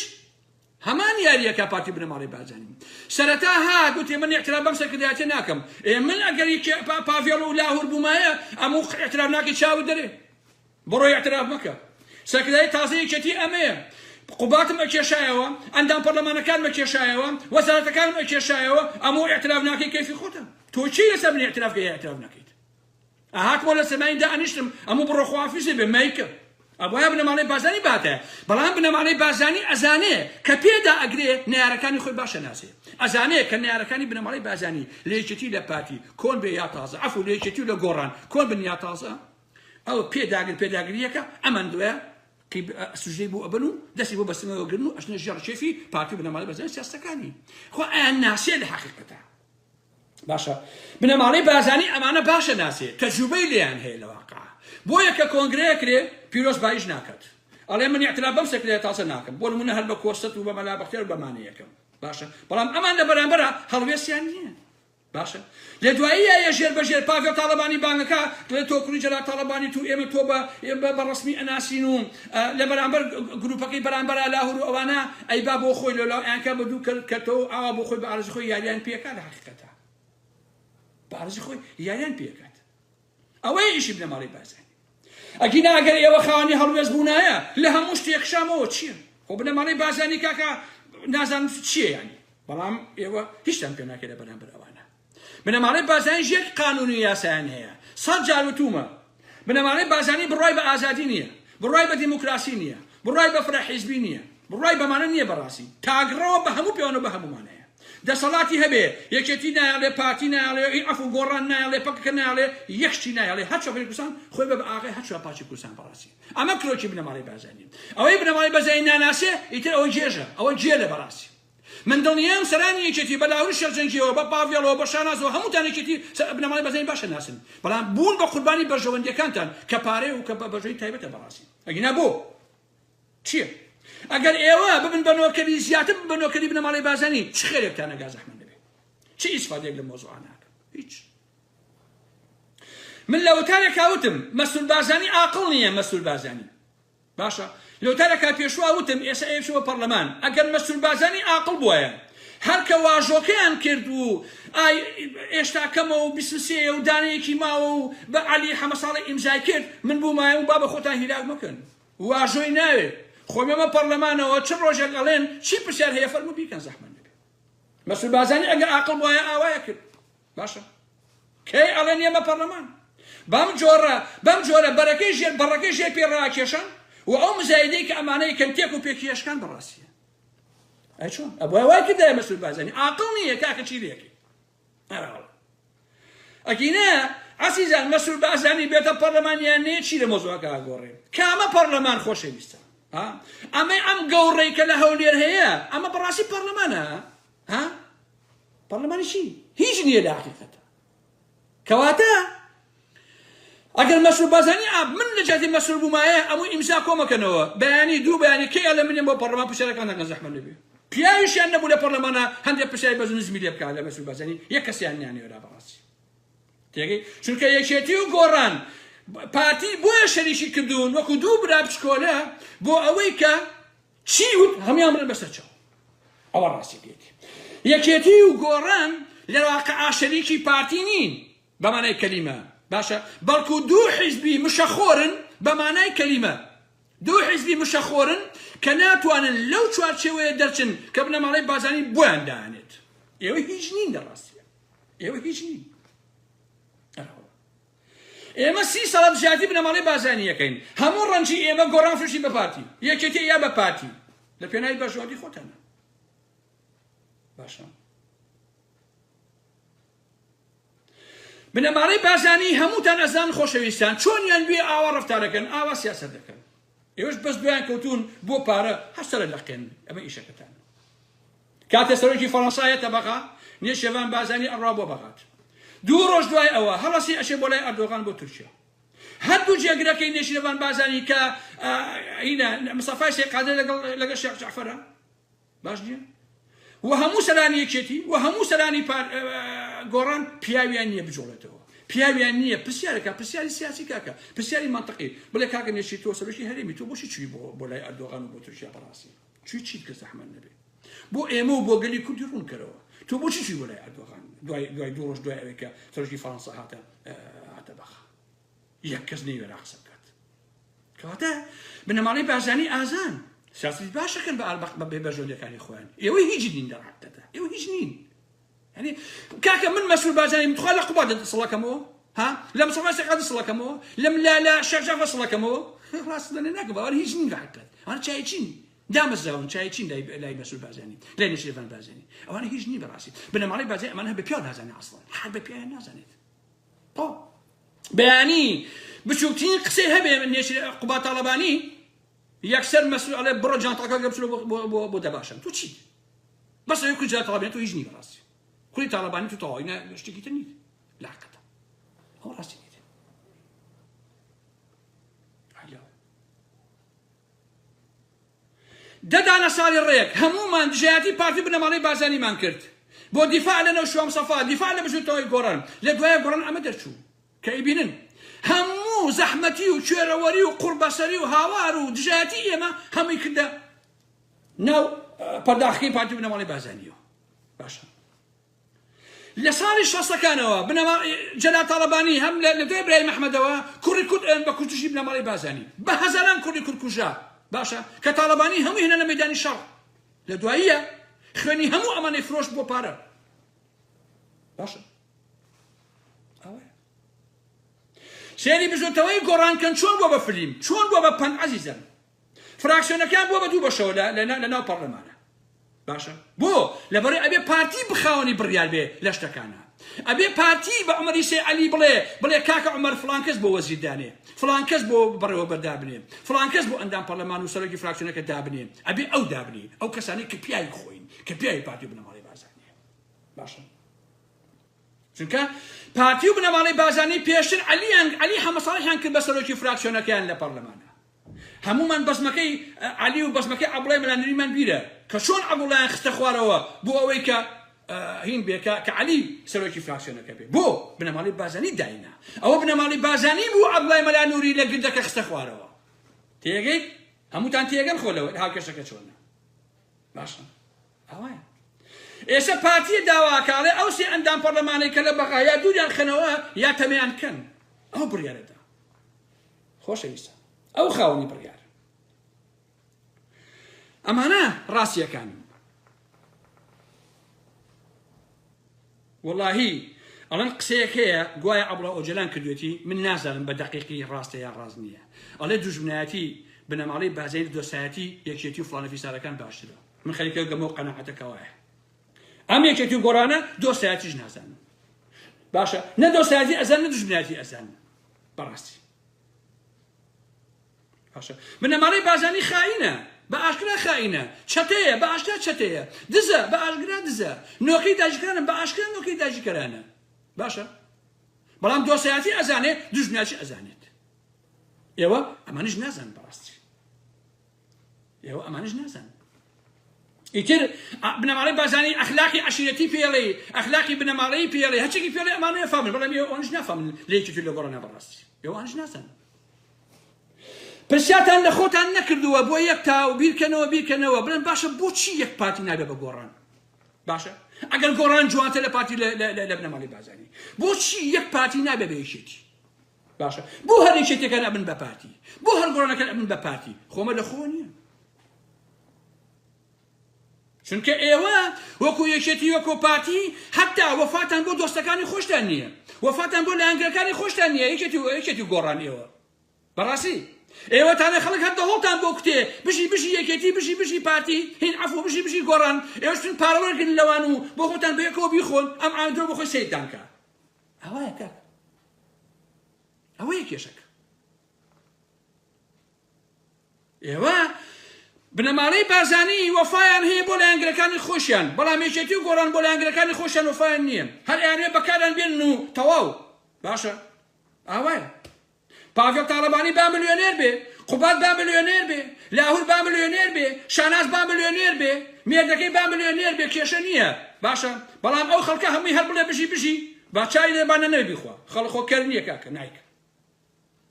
هەمان یاریەکە پارتی بنەماڵی بازانی سەرەتا گوتی من اعتراف بەم سەرکردایەتە ناکەم من ئەگەری پاڤێڵ و لاهور بوومایە ئەموو اعتراف ناکەی چاو دەرێ بڕۆی اعتراف مەکە سەرکردای تازە یەکێتی ئەمەیە قوباتم ئەکێشایەوە ئەندام پەرلەمانەکان ئەکێشایەوە وەزارەتەکانم ئەکێشایەوە ئەموو اعتراف ناکەی کەیفی خۆتە تۆ چی لەسەر من اعتراف ناکەیت ئەهاتمەوە لە سەمایندا ئەنیشتم ئەموو بڕۆ خوافیزێ بێ مەیکە ئەوە بنەماڵەی بازانی باتە بەڵام بنەماڵەی بازانی ئەزانێ کە پێدا ئەگرێ نارەکانی خۆی باشە ناسێ ئەزانێ کە نارەکانی بنەماڵەی بازانی لێچەتی لە پارتی کۆن بێ یا تازە ئەفو لێچەتی لە گۆڕان کۆن بن یا تازە ئەو پێداگریەکە ئەمان دوێ سوژەی بۆ ئەبن و دەستی بۆ بەستنەوەگرن و ئەشنە ژێڕ شێفی پارتی و بنەماڵەی بازانی سیاسەکانی خۆ ئەیان ناسێ لە حەقیقەتە باشە بنەماڵەی بازانی ئەمانە باشە ناسێ تەجروبەی لێیان هەیە لە واقع بۆیە کە کۆنگرەیە کرێ پیرۆز باش ناکات ئەڵێ من اعتراف بەم سەکرێت تاسە ناکەم بۆ نمونە هەر بە کۆستەت و بە مەلابەختێر و بەمانەیەکەم باشە بەڵام ئەمان لە بەرامبەرە هەڵوێستیان نییە باشە لێ دواییە ژێر بەژێر پاڤێڵ تاڵەبانی بانگەکە لێ تۆ کوڕی جەلال تاڵەبانی تو ئێمە تۆ بە ڕەسمی ئەناسین و لە بەرامبەر گروپەکەی بەرامبەرە لاهور و ئەوانە ئەیبا بۆ خۆی لەلاویانکە بە دوو کردەوە ئاوا بۆ خۆی بە ئارزی خۆی یاریان پێکات لە حەقیقەتە بە ئارزی خۆی یاریان پێکات ئەوەیە ئیشی بنەماڵەی بازانی ئەگینا ئەگەر ئێوە خاوەنی هەڵوێست بوونایە لە هەموو شتێک شامەوە چییە خۆ بنەماڵەی بازانی کاکە نازانم چییە یانی بەڵام ئێوە هیچتان پێ ناکرێت لە بەرامبەر ئەوانە بنەماڵەی بازانی ژێر قانونی یاسایان هەیە سەد جار وتومە بنەماڵەی بازانی بڕای بە ئازادی نییە بڕای بە دیموکراسی نییە بڕای بە فراحیزبی نییە بڕای بەمانە نییە بەڕاستی تاگڕەوە بە هەموو پێوانە بە هەمومانەیە دەسەڵاتی هەبێ یەکێتی نایڵێ پارتی نایڵێ ئەفو گۆڕان نایڵێ پەکەکە نایڵێ یەکشتی نایڵێ هەرچۆ کوردستان خۆی بە ئاغای هەرچۆ پاچی کوردستان بەڕاستی ئەمە کلۆکی بنەماڵەی بازانی ئەوەی بنەماڵەی بازانی ناناسێ ئیتر ئەوە جێژە ئەوە جێ لە بەڕاستی من دڵنیام سەرانی یەکێتی بە لاوری شەرجەنگیەوە بە پاڤێڵەوە بە شانازەوە هەمووتان یەکێتی بنەماڵەی بازانی باشە ناسن بەڵام بوون بە قوربانی بەرژەوەندیەکانتان کە پارەی و کە بەژەوەی تایبەتە بەڕاستی ئەگینا بۆ چییە ئەگەر ئێوە ببن بە نۆکەری زیاتر بن بە نۆکەری بنەماڵەی بازانی چ خێرێکتان نەگا زەحمەت نەبێت چی ئیسفادێک لە مۆزوعە ناکەم هیچ من لە وتارێک هاوتم مەسئول بازانی عاقڵ نییە مەسئول بازانی باشە لە وتارێکا پێشوا وتم ئێستا ئێشەوە پەرلەمان ئەگەر مەسئول بازانی عاقڵ بووایە هەر کە واژۆکەیان کرد و ئای ئێشتا کەمە و بیسسێ و دانەیەکی ماوە و بە عەلی حەمە ساڵی ئیمزای کرد من بوومایە و با بە خۆتان هیلاک مەکەن واژۆی ناوێت خۆمێمە پەرلەمانەوە چ ڕۆژێک ئەڵێن چی پرسیار هەیە فەرموو بیکەن زەحمەت نەبێت مەسئول بازانی ئەگەر عاقڵ بووایە ئاوایە کرد باشە کەی ئەڵێن ئێمە پەرلەمان بەم جۆرە بەڕەکەی ژێر پێ ڕاکێشان و ئەو مزایدەی کە ئەمانەی کەن تێک و پێکیەشکان بەڕاستیە ئەی چۆن ئەبووە وای کردایە مەسئول بازانی عاقڵ نییە کاکە چی لێکی ئەکینە عەزیزان مەسئول بازانی بێتە پەرلەمانیان نێ چی لە مۆزوعەکە ئاگۆڕێ کامە پەرلەمان خۆشەویستە ئەمەی ئەم گەوڕەی کە لە هەولێر هەیە ئەمە بەڕاستی پەرلەمانە پەرلەمانی چی هیچ نییە لە حەقیقەتە کەواتە ئەگەر مەسئول بازانی من لە جاتی مەسئول بوومایە ئەمووی ئیمزا کۆمەکەنەوە بەیانی دوو بەیانی کەی ئەڵێ منێ بۆ پەرلەمان پرسیارەکان نەکەن زەحمەت نەبێ پیاویشیان نەبوو لە پەرلەمانە هەندێک پرسیاری بە زنجبیل لێ بکات لە مەسئول بازانی یەک کەسیان نیانێوە بەڕاستی تێگەی چونکە یەکێتی و گۆڕان پارتی بۆیە شەریکی کردوون وەکو دوو برا بچکۆلە بۆ ئەوەی کە چی وت هەمویان بڕن بەسەر چاو ئەوە ڕاستی پێێتی یەکێتی و گۆڕان لە واقع شەریکی پارتی نین بەمانای کەلیمە باشە بەڵکو دوو حیزبی مشەخۆرن بەمانای کەلیمە دوو حیزبی مشەخۆرن کە ناتوانن لەو چوارچێوەیە دەرچن کە بنەماڵەی بازانی بۆیان داهێنێت ئێوە هیچ نین لەڕاستیە ئێوە هیچ نین ئێمە 30 ساڵە زیاتی بنەماڵەی بازانی یەکەین هەموو ڕەنجی ئێمە گۆڕان فرشی بە پارتی یەکێتی یا بە پارتی لە پێناوی بەژۆردی خۆتانە باشە بنەماڵەی بازانی هەمووتان ئەزان خۆشەویستان چۆنیان بێ ئاوا ڕەفتارەکەن ئاوا سیاسەت دەکەن ئێوەش بەس دوایان کەوتون بۆ پارە هەستەرە لەقێن ئەمە ئیشەکەتان کاتە سەرۆکی فەڕەنسایە تەبەقا نێشێڤان بازانی ئەڕوا بۆ بەغات دوو ڕۆژ دوای ئەوە هەڵەسی ئەشێ بۆ لای ئەردۆغان بۆ تورکیا هەردوو جێگرەکەی نێشێڤان بازانی کە مستەفای سێقادر لەگەڵ شێخ جەعفەرە باش نییە و هەموو سەرانی یەکێتی و هەموو سەرانی گۆڕان پیاویان نییە بجۆڵێتەوە پیاویان نییە پرسیارەکە پرسیاری سیاسی کاکە پرسیاری منطقی بڵێ کاکە نێشی تۆ سەرۆکی هەرێمی تۆ بۆچی چووی بۆ لای ئەردۆغان و بۆ تورکیا بەڕاستی چووی چیت کە زەحمەت نەبێ بۆ ئێمە و بۆ گەلی کوردی ڕوون کەرەوە تۆ بۆچی چووی بۆ لای ئەردۆغان دوای دوو ڕۆژ دوای ئەوەی کە سەرۆکی فەڕەنسا هاتە بەخا یەک کەس نەیوێرا قسە بکات کەواتە بنەماڵەی بازانی ئازان سیاسی باشەکەن بە بێبەژۆندیەکانی خۆیان ئێوە هیچ نین لە ڕاکتەدا ئێوە هیچ نین یعنی کاکە من مەسئول بازانی متخوا لە قوبات سڵەکەمەوە لە مستەفای سێقادر سڵەکەمەوە لە شێخ جەعفەر سڵەکەمەوە ڕاست لەنێ ناکە بەوە هیچ نین حقیقەت ئەوانە چای چین دامەزراون چای چین لای مەسعود بارزانی لای نەشیروان بارزانی ئەوانە هیچ نین بەڕاستی بنەماڵەی بارزانی ئەمانە بە پیاو نازانێت ئەسڵەن هەر بە پیاویان نازانێت بەیانی بچووکترین قسەی هەبێ نێشر قوبا تاڵەبانی یەکسەر مەسعود ئەڵێ بڕۆ جانتاکە بچۆ بۆ دەباشن تو چیت بەس ئەوەی کوجا تاڵەبانی تو هیچ نی بەڕاستی کولی تاڵەبانی تو تەواوی شتێکی تر نیت لە حقیقەتە ئەوە ڕاستی نیت دەدانە ساڵی ڕێک هەمومان دژایەتی پارتی بنەماڵەی بارزانیمان کرد بۆ دیفاع لەنەو شوام سەفا دیفاع لە بژوتەوەی گۆڕان لە دوایە گۆڕان ئەمە دەرچوو کە ئیبینن هەموو زەحمەتی و کوێرەوەری و قوربەسەری و هاوار و دژایەتی ئێمە هەمووی کردە ناو پەرداخەکەی پارتی بنەماڵەی بارزانیەوە باشە لە ساڵی شەستەکانەوە جەلال تاڵەبانی هەم لە دوای برای مەحمەدەوە کوڕی کورد بە کوردیشی بنەماڵەی بارزانی بە هەزاران کوردی کورد کوژرا باشە کە تاڵەبانی هەمووی هێنە لە مەیدانی شەڕ لە دواییە خوێنی هەموو ئەمانەی فرۆشت بۆ پارە باشە ئەوەیە سێری بژۆتەوەی گۆڕانکەن چۆن بۆ بە فلیم چۆن بۆ بە پەن عەزیزەن فراکسیۆنەکان بۆ بە دوو بەشەوە لە ناو پەرلەمانە باشە بۆ لەبەرەوەی ئەبێ پارتی بخاوەنی بڕیار بێ لە شتەکانە ئەبێ پارتی بە عومەری سێ عەلی بڵێ کاکە عومەر فڵان کەس بۆ وەزیر دانێ فڵان کەس بۆ بەڕێوە بەردابنێ فڵان کەس بۆ ئەندام پەرلەمان و سەرۆکی فراکسیۆنەکە دابنێ ئەبێ ئەو دابنێ ئەو کەسانی کە پیاوی خۆین کە پیاوی پارتی بنەماڵەی بارزانیە باشە چونکە پارتی و بنەماڵەی بارزانی پێشتر عەلی هەمەساڵحیان کرد بە سەرۆکی فراکسیۆنەکەیان لە پەرلەمانە هەمومان بەزمەکەی عەلی و بەزمەکەی عەبدوڵای مەلانەریمان بیرە کە چۆن عەبدوڵایان خستە خوارەوە بۆ ئەوەی کە هین بێکە کە عەلی سەرۆکی فراکسیۆنەکە بێ بۆ بنەماڵەی بارزانی داینا ئەوە بنەماڵەی بارزانی بوو عەبدوڵای مەلانووری لە گردەکە خستە خوارەوە تێگەیت هەمووتان تێگەن خۆلەوە هاوکێشەکە چۆنە باشە ئەوەیە ئێستا پارتیە داواکاڵێ ئەو سێ ئەندام پەرلەمانەی کە لە بەقا یا دووریان خەنەوە یا تەمەیان کەن ئەو بڕیارەدا خۆشەویستە ئەو خاوەنی بڕیار ئەمانە ڕاستیەکان واللهی ئەڵەن قسەیەک هەیە گوایە عەبدوڵڵا ئۆجەلان کردوێتی من نازانم بە دەقیقی ڕاستە یا ڕاست نییە ئەڵێ دوژمنایەتی بنەماڵەی بارزانی دۆسایەتی یەکێتی و فڵانە فیسارەکان باشترە من خەریکە گەمە و قەناعەتەکەوایە ئەم یەکێتی و گۆڕانە دۆسایەتیش نازانم باشە نە دۆسایەتی ئەزان نە دوژمنایەتی ئەزان بەڕاستی باشە بنەماڵەی بارزانی خائینە بە ئاشکرا خائینە چەتەیە بە ئاشکرا چەتەیە دزە بە ئاشکرا دزە نۆکەی داژیکەرانە بە ئاشکرا نۆکەی داژیکەرانە باشە بەڵام دۆسایەتی ئەزانێ دوژمنایەتی ئەزانێت ئێوە ئەمانش نازان بەڕاستی ئێوە ئەمانش نازان ئیتر بنەماڵەی بارزانی ئەخلاقی عەشیرەتی پێڵێ ئەخلاقی بنەماڵەیی پێڵێ هەرچێکی پێڵێ ئەمانە فامن بەڵام ئێوەش نافامن لە یەکێتی لە گۆڕانە بەڕاستی ئێوەش نازان پرسیاتان لە خۆتان نەکردووە بۆ یەک تا و بیرکەنەوە بڵێن باشە بۆچی یەک پارتی نابێ بە گۆڕان باشە ئەگەر گۆڕان جوانتە لە پارتی لە بنەماڵەی بارزانی بۆچی یەک پارتی نابێ بە یەکێتی باشە بۆ هەر یەکێتەکان ئەبن بە پارتی بۆ هەر گۆڕانەکان ئەبن بە پارتی خۆمە لە خۆ نییە چونکە ئێوە وەکو یەکێتی وەکو پارتی هەتا وەفاتان بۆ دۆستەکانی خۆشتان نییە وەفاتان بۆ لایەنگەکانی خۆشتان نییە یەکێتی گۆڕان ئێوە بەڕاستی ئێوە تانە خەڵک هەر دەوڵتان بۆ کوتێ بژی یەکێتی بژی پارتی هین عەفو بژی گۆڕان ئێوەشتن پاڕەوەرگن لەوان و بۆ خۆتان بە یەکەوە بیخۆن ئەم ئاندرۆ بۆ خۆی سەیرتان کە ئەوەیە کاک ئەوە یەکێشەکە ئێوە بنەماڵەی بارزانی وەفایان هەیە بۆ لایەنگەکانی خۆشیان بەڵام یەکێتی و گۆڕان بۆ لایەنگەکانی خۆشیان وەفایان نییە هەر ئەیانوێ بەکاران بێنن و تەواو باشە ئەوەیە پاڤێڵ تاڵەبانی با ملیۆنێر بێ قوبات با ملیۆنێر بێ لاهور با ملیۆنێر بێ شاناز با ملیۆنێر بێ مێردەکەی با ملیۆنێر بێ کێشە نییە باشە بەڵام ئەو خەڵکە هەمووی هەر بڵێ بژی با چای لێبانە نەوێ بیخوا خەڵک خۆکەر نییە کاکە نایکە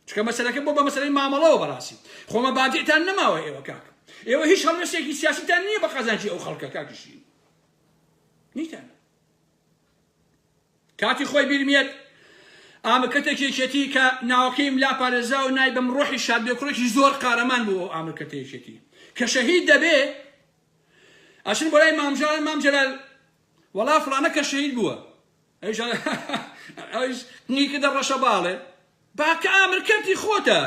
چکە مەسەلەکە بۆ بە مەسەلەی مامەڵەوە بەڕاستی خۆمە بادیتان نەماوە ئێوە کاکە ئێوە هیچ هەڵوێستێکی سیاسیتان نییە بە قەزانجی ئەو خەڵکە کاکیشی نیتان کاتی خۆی بیرمێت ئامرکەتێکێکی کە ناوەکەی ملا پارێزا و نای بەم ڕۆحی شادبێکوڕێکی زۆر قارەمان بوو ئامرکەتێکێتی کە شەهید دەبێ ئەچن بۆ لای مام جەلال وەڵا فڵانە کە شەهید بووە ئەویش نیکە دەڕەشە باڵێ باکە ئامرکەتی خۆتە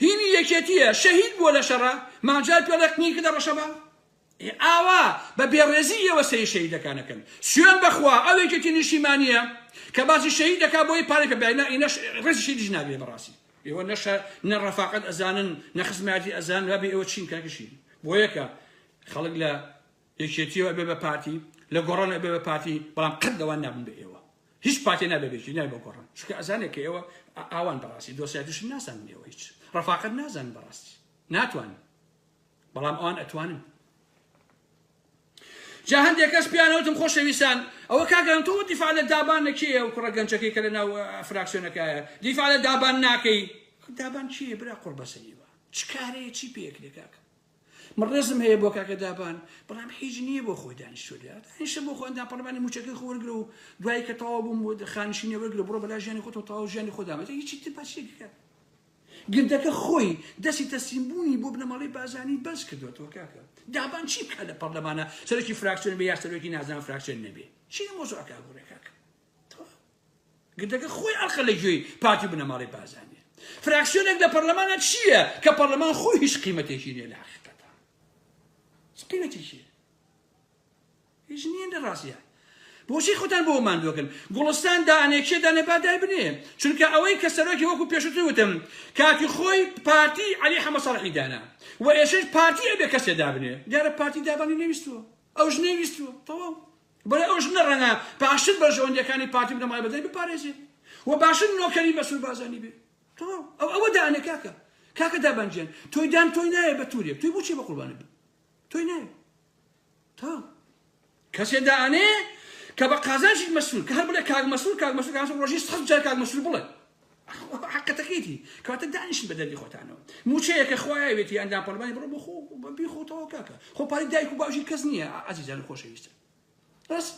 هینی یەکێتیە شەهید بووە لە شەڕە ماجال پێڵەکنی کردە ڕەشەبا ئاوا بە بێڕێزی ئێوە سەی شەهیدەکانەکەن سوێن بەخوا ئەو یەکێتی نیشیمانیە کە باسی شەهید دەکا بۆی پارەی پێ بێنە ئینەش ڕێزی شەهیدیش ناگرێ بەڕاستی ئێوە نە ڕەفاقەت ئەزانن نە خزمەتی ئەزان وابێ ئێوە چین کاکەشین بۆ یەکە خەڵک لە یەکێتیەوە بێ بە پارتی لە گۆڕانە بێ بە پارتی بەڵام قەت دەوان نابن بە ئێوە هیچ پارتی نابێ بێژی نابێ بە گۆڕان چونکە ئەزانێت کە ئێوە ئاوان بەڕاستی دۆسیاتیش نازانن ئێوە هیچ ڕەفاقەت نازانن بەڕاستی ناتوانن بەڵام ئەوان ئەتوانن جا هەندێک کەس پیانەوتم خۆشەویستان ئەوە کاگەن تۆ دیفاع لە دابان نەکێ و کوڕە گەنجەکەی کە لە ناو فراکسیۆنەکایە دیفاع لە دابان ناکەی دابان چییە برا قوربەسەریوە چ کارەیە چی پێکرێ کاکە من ڕێزم هەیە بۆ کاکە دابان بەڵام هیچ نییە بۆ خۆی دانیشتووە دانیشتە بۆ خۆ ئەندام پەرلەمانی موچەکەی خۆ وەرگرە و دوایی کە تەواو بووم خانشینێ وەرگرە بڕۆ بەلا ژیانی خۆت و تەواو ژیانی خۆ دامەتە هیچی تر پاسێکی کاکە گندەکە خۆی دەستی تەسلیمبوونی بۆ بنەماڵەی بازانی بەس کردوێتەوە کاکە دابان چی بکات لە پەرلەمانە سەرۆکی فراکسیۆن بێ یا سەرۆکی نازانم فراکسیۆن نەبێ چی مۆزوع کاگوڕێ کاکە گندەکە خۆی ئەڵخە لە گوێی پارتی بنەماڵەی بازانێ فراکسیۆنێک لە پەرلەمانە چییە کە پەرلەمان خۆی هیچ قیمەتێکی نییە لە حەقیقەتە قیمەتێکی هیچ نییە لە ڕاستیە بۆچی خۆتان بۆ ماندووەکەن گوڵستان دانێکێ دانێبا دای بنێ چونکە ئەوەی کە سەرۆکی وەکو پێشووتر وتم کاکی خۆی پارتی عەلی حەمەد ساڵحی دانا و ئێشەش پارتی ئەبێ کەسێ دابنێ دیارە پارتی دابانی نەویستووە ئەوش نەویستووە تەواو بەڵێ ئەوش نەڕەنگە باشتر بە ژەوەندەکانی پارتی بنەماڵەی بەدەی بپارێزێ و باشتر نۆکەری مەسوول بازانی بێ تەواو ئەوە دانێ کاکە دابانجیان تۆی دان تۆی نایە بە توورێ تۆی بۆچی بە قوربانە بێ تۆی نایە تەواو کەسێ دانێ کە بە قازانشی مەسوول کە هەر بڵێ کاک مەسوول ڕۆژی 100 جار کاک مەسوول بڵێ حقەتەکەیتی کەواتە دانیشن بە دەردی خۆتانەوە موچەیە کە خۆیان وێتی ئەندام پەرلەمانی بڕۆ بۆ خۆ بیخۆتەوە کاکە خۆ پارەی دایک و باوکی کەس نییە عەزیزان خۆشەویستان ڕاست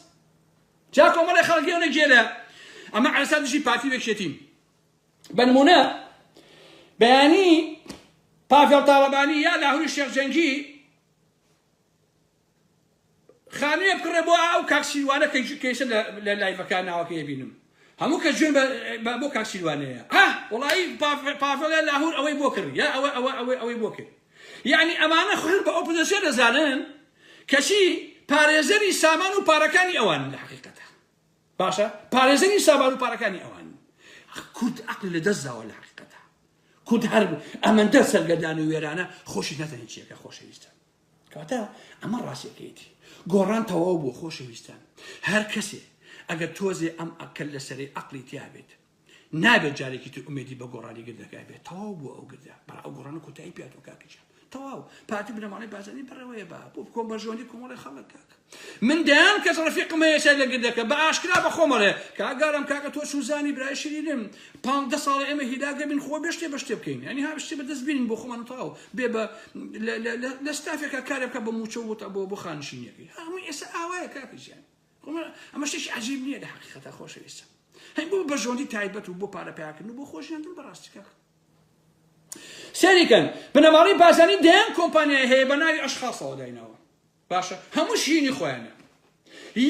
جا کۆمەڵی خەڵکیەوە گێرە ئەمە عەلەسات دژی پارتی وێکشێتیم بە نمونە بەیانی پافێڵ تاڵەبانی یا لاهوری شێخ جەنگی خانوویە بکڕێ بۆ ئەو کاکسیلوانە کەیسە لە لایڤەکان ناوەکەی بینم هەموو کە جوێن بۆ کاکسیلوانەیە وڵایی پافێڵە لاهور ئەوەی بۆ کرد یا ئەوەی بۆ کرد یعنی ئەمانە خوێن بە ئۆپۆزیسیۆن دەزانن کەچی پارێزەری سامان و پارەکانی ئەوان لە حەقیقەتە باشە پارێزەری سامان و پارەکانی ئەوان کورد عەقل لەدەستداوە لە حەقیقەتە کورد هەر ئەمەندە سەرگەردان و وێرانە خۆشی نەتەنی چیەکە خۆشەویستان کەواتە ئەمە ڕاستیەکەیەتی گۆڕان تەواو بووە خۆشەویستان هەر کەسێ ئەگەر تۆزێ ئەم ئەکەل لەسەری عەقڵی تیا بێت نابێت جارێکی تر ئومێدی بە گۆڕانی گردەکە بێت تەواو بووە ئەو گردە بەڵام ئەو گۆڕانە کۆتایی پێهاتوە کاکەجان تەواو پارتی بنەماڵەی بازرگانی بەڕێوەیە بۆ بکۆم بەژۆندی کۆمەڵی خەڵک کاکە من دەیان کەس ڕەفیقم هەیە سەر لە گردەکە بە ئاشکرا بە خۆمەڵێ کاگارم کاکە تۆ سوزانی برای شیرینم 15 ساڵی ئێمە هیلاگە بین خۆ بێشتێ بە شتێ بکەین ینی ها شتێ بەدەست بینین بۆ خۆمان تەواو بێ بە لە ستافێکە کارێ بکە بە موچە وتە بۆ خانشینیەکەی هەمووی ئێستا ئاوایە کاکەجیان ئەمە شتێکی عەجیب نییە لە حەقیقەتە خۆشەویستە هەی بۆ بەژۆندی تایبەت و بۆ پارە پیاکردن و بۆ خۆشیاندن بەڕاستی کاکە سەریکەن بنەماڵەی بازانی دەیان کۆمپانیای هەیە بە ناوی ئەشخاصەوە داینەوە باشە هەموو شینی خۆیانە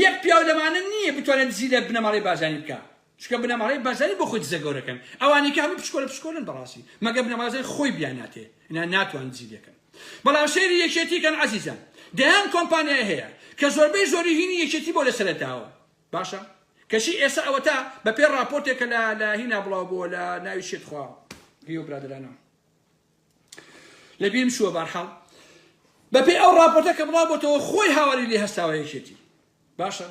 یەک پیاو لەمانە نییە بتوانێت دزی لە بنەماڵەی بازانی بکە چونکە بنەماڵەی بازانی بۆ خۆی دزە گەورەکەن ئەوانی کە هەموو پشکۆلن بەڕاستی مەگە بنەماڵەی خۆی بیان ناتێ ناتوان دزی دەکەن بەڵام سەیری یەکێتیکەن عەزیزان دەیان کۆمپانیای هەیە کە زۆربەی زۆری هینی یەکێتی بۆ لەسەرەتاوە باشە کەشی ئێستا ئەوە تا بە پێ راپۆرتێکە لە هینا بڵاو بۆ لە ناوی شێتخوا هیو برادرانە لەبیرم شووە بەرحاڵ بەپێی ئەو راپۆرتە کە بڵاو بۆتەوە خۆی هاواری لێ هەستاوە یەکێتی باشە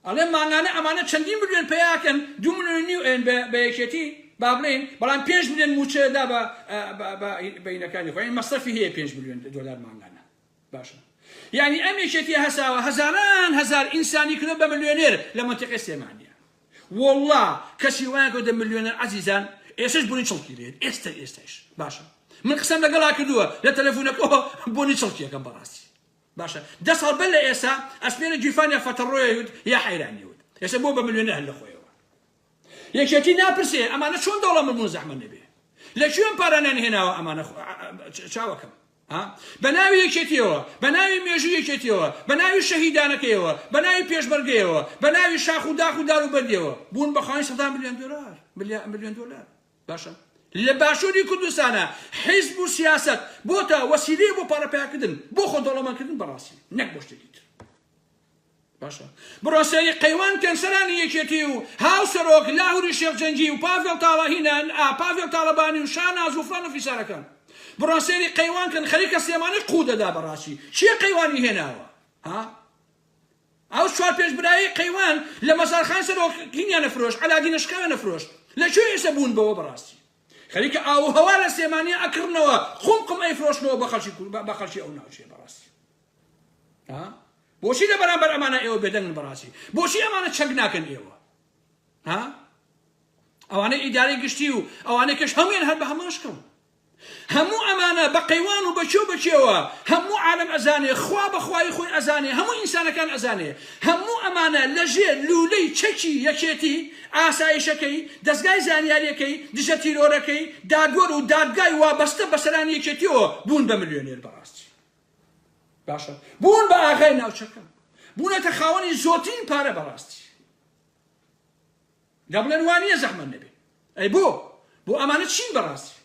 ئەڵێ مانگانە ئەمانە چەندین ملیۆن پێیاکەن 2.5 ملیۆن بە یەکێتی با بڵێن بەڵام 5 ملیۆن موچەدا بە هینەکانی خۆیان مەصرفی هەیە 5 ملیۆن دۆلار مانگانە باشە یعنی ئەم یەکێتی هەساوە هەزاران هەزار ئینسانی کردو بە ملیۆنێر لە مەنتیقەی سلێمانیە وەڵڵا کەسی وایە کە ملیۆنەر عەزیزان ئێستاش بۆنی چڵکی لێت ئێستاش باشە من قسەم لەگەڵا کردووە لە تەلەفۆنەکەەوە بۆنی چڵکیەکەم بەڕاستی باشە 10 ساڵ بەر لە ئێستا ئەسپێرە جیفانیا فەتەڕۆیە وت یا حەیرانی وت ئێستا بۆ بە ملیۆنەر هەر لە خۆیەوە یەکێتی ناپرسێ ئەمانە چۆن دەوڵەمە بوون زەحمە نەبێ لە کوێن پارانیان هێناوە ئەمانە چاوەکەم بە ناوی یەکێتیەوە بە ناوی مێژووی یەکێتیەوە بە ناوی شەهیدانەکەیەوە بە ناوی پێشمەرگەیەوە بە ناوی شاخ و داخ و دار و بەردیەوە بوون بە خاوەنی 100 ملیۆن دۆلار باشە لە باشووری کوردستانە حیزب و سیاست بۆتە وەسیلەی بۆ پارەپیاکردن بۆ خۆ دەوڵەمەندکردن بەڕاستی نەک بۆ شتێکی تر باشە بڕۆ سەیری قەیوان کەنسەرانی یەکێتی و هاوسەرۆک لاهوری شێخجەنگی و پاڤێڵ تاڵاهینان پاڤێڵ تاڵەبانی و شاناز و فڵان و فیسارەکان بڕۆ سەیری قەیوان کەن خەریکە سلێمانی قوو دەدا بەڕاستی چییە قەیوانی هێناوە ها ئەو چوار پێشبرایی قەیوان لە مەزارخان سەرۆکینیان نەفرۆش عەلادینەشکاوە نەفرۆش لەکوێ ئێستا بوون بەوە بەڕاستی خەریکە ئاو هەوا لە سلێمانی ئەکردنەوە قومقم ئەیفرۆشنەوە بە خەڵکی ئەو ناوچێ بەڕاستی ها بۆچی لە بەرامبەر ئەمانە ئێوە بێدەنگن بەڕاستی بۆچی ئەمانە چەک ناکەن ئێوە ها ئەوانەی ئیدارەی گشتی و ئەوانەی کەش هەموویان هەر بە هەماشکەون هەموو ئەمانە بە قەیوان و بەچێ و بەچێوە هەموو عالەم ئەزانێ خوا بەخوای خۆی ئەزانێ هەموو ئینسانەکان ئەزانێ هەموو ئەمانە لەژێر لولەی چەکی یەکێتی ئاسایشەکەی دەستگای زانیاریەکەی دژە تیرۆرەکەی دادوەر و دادگای وابەستە بەسەرانی یەکێتیەوە بوون بە ملیۆنێر بەڕاستی باشە بوون بە ئاغای ناوچەکە بوونەتە خاوەنی زۆرترین پارە بەڕاستی دەبڵێن وانییە زەحمەت نەبێ ئەی بۆ ئەمانە چین بەڕاستی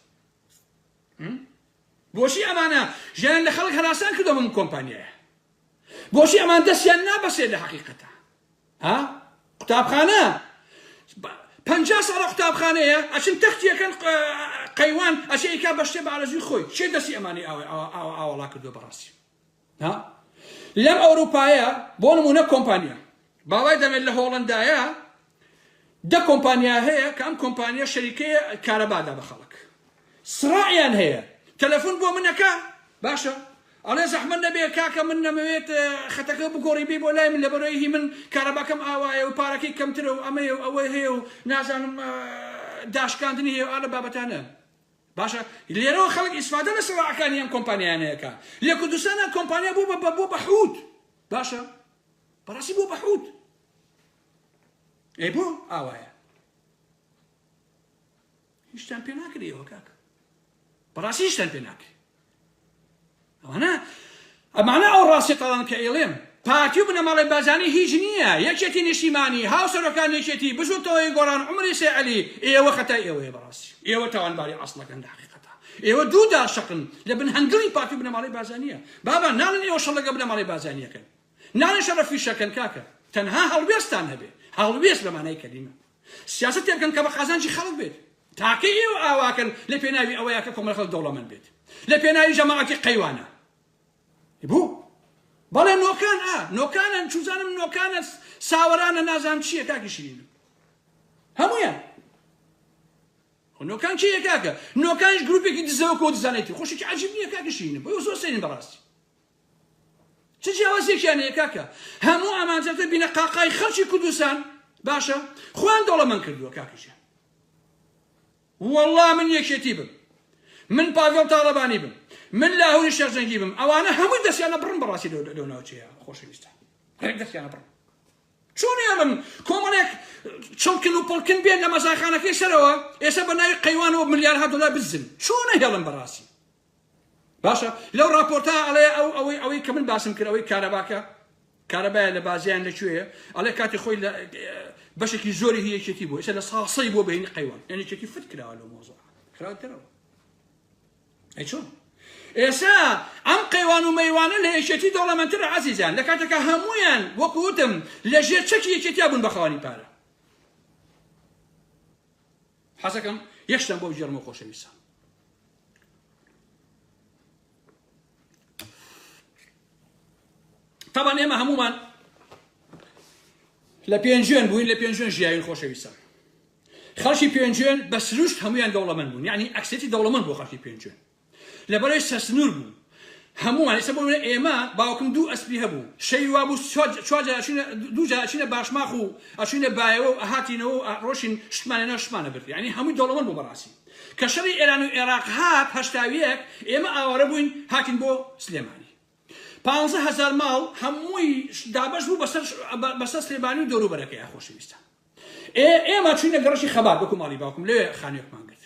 بۆچی ئەمانە ژیان لە خەڵک هەراسان کردەوە من کۆمپانیایە بۆچی ئەمان دەستیان نابەسێت لە حەقیقەتە ها قوتابخانە 50 ساڵە قوتابخانەیە ئەچن تەختیەکەن قەیوان ئەچێ ئیکا بە شتێ بە ئارەزوی خۆی چێ دەستی ئەمانی ئاوەڵا کردووە بەڕاستی ها لەم ئەوروپایە بۆ نمونە کۆمپانیا باوای دەمێت لە هۆڵندایە دە کۆمپانیا هەیە کە ئەم کۆمپانیا شەریکەیە کارەبادا بە خەڵک سڕاعیان هەیە تەلەفۆن بۆ منەکە باشە ئەڵێ زەحمەت نەبێ کاکە من نەمەوێت خەتەکە بگۆڕی بێ بۆ لای من لەبەرەوەی من کارەباکەم ئاوایە و پارەکەی کەمترە و ئەمەیە و ئەوەی هەیە و نازانم داشکاندنی هەیە و ئالە بابەتانە باشە لێرەوە خەڵک ئیسفادە لە سڕاعەکانی ئەم کۆمپانیانەیەکە لە کوردستانە کۆمپانیا بۆ بەحووت باشە بەڕاستی بۆ بەحووت ئەی بۆ ئاوایە هیچتان پێ ناکرێەوە کاکە بەڕاستی هیچتان پێ ناکرێ ئەمانە ئەو ڕاستی تەڵان کە ئێڵێم پارتی و بنەماڵی بازانی هیچ نییە یەکێتی نیشتیمانی هاوسەرەکان یەکێتی بزوتەوەی گۆڕان عومری سێعەلی ئێوە خەتای ئێوەیە بەڕاستی ئێوە تاوانباری ئەسڵەکەن لە حەقیقەتە ئێوە دوو داشەقن لە بن هەنگری پارتی و بنەماڵی بازانیە بابا ناڵن ئێوە شەڵەگە بنەماڵی بازانیەکەن ناڵن شەڕەفیشەکەن کاکە تەنها هەڵوێستان هەبێ هەڵوێست بە مانای کەلیمە سیاست تێبکەن کە بە قازانجی خەڵک بێت تاکە ئێوە ئاواکەن لە پێناوی ئەوەیە کە کۆمەڵە خەڵک دەوڵەمەند بێت لە پێناوی جەماعەتی قەیوانە بوو بەڵێ نۆکان نۆکانن چوزانم نۆکانە ساوەرانە نازانم چییە کاکی شیرینم هەموویان نۆکان چییە کاکە نۆکانش گروپێکی دزەوە کۆ دزانێتی خۆشێکی عەجیب نییە کاکی شیرینم بۆ زۆر سەرین بەڕاستی چ جیاوازێکیان هەیە کاکە هەموو ئامانجاتە بینە قاقای خەڵکی کوردستان باشە خۆیان دەوڵەمەند کردووە کاکیشیان وەڵڵا من یەکێتی بم من پاڤێڵ تاڵەبانی بم من لاهوری شێخجەنگی بم ئەوانە هەمووی دەستیانە بڕن بەڕاستی لەو ناوچەیە خۆشەویستە دەستیانە بڕن چۆن ئێڵم کۆمەڵێک چڵکن و پڵکن بێن لە مەزاخانەکەی سەرەوە ئێستا بە ناوی قەیوانەوە ملیارها دۆلار بزن چۆنە هێڵم بەڕاستی باشە لەو راپۆرتا ئەڵێ ئەوەی کە من باسم کرد ئەوەی کارەباکە کارەبایە لە بازیان لەکوێیە ئەڵێ کاتی خۆی بەشێکی زۆری هی یەکێتی بوو ئێستا لە ساسەی بۆ بەهێنی قەیوان یعنی یەکێتی فت کراوە لەو مۆزوع خراوەترەوە ئەی چۆن ئێستا ئەم قەیوان و مەیوانە لە یەکێتی دەوڵەمەندترە عەزیزان لە کاتێکە هەموویان وەکو وتم لە ژێر چەکی یەکێتیا بوون بە خەوانی پارە حەزەکەم یەکشتان بۆ بجێڕمەوە خۆشەویستان طبعا ئێمە هەمومان لە پێنجێن بووین لە پێنجێن ژیاوین خۆشەویستان خەڵکی پێنجێن بە سروشت هەمویان دەوڵەمەند بوون یعنی ئەکسێتی دەوڵەمەند بۆ خەڵکی پێنجێن لەبەرەوەی سەرسنوور بوو هەمومان ئێستا بۆ ئێمە باوکم دوو ئەسپی هەبوو شەوی وا بوو دوو جار ئەچینە باشماخ و ئەچینە بایەوە و ئەهاتینەوە ئەڕۆشین شتمانێنە شتمانە برد یعنی هەمووی دەوڵەمەند بوو بەڕاستی کە شەڕی ئێران و عێراق هات هەشتاویەک ئێمە ئاوارە بووین هاتین بۆ سلێمانی 15,000 ماڵ هەمووی دابەش بوو بەسەر سلێمانی و دەوروبەرەکەی خۆشەویستان ئێمە چوینە گەڕەشی خەبات بەکو ماڵی باوکم لێ خانوویەکمان گرت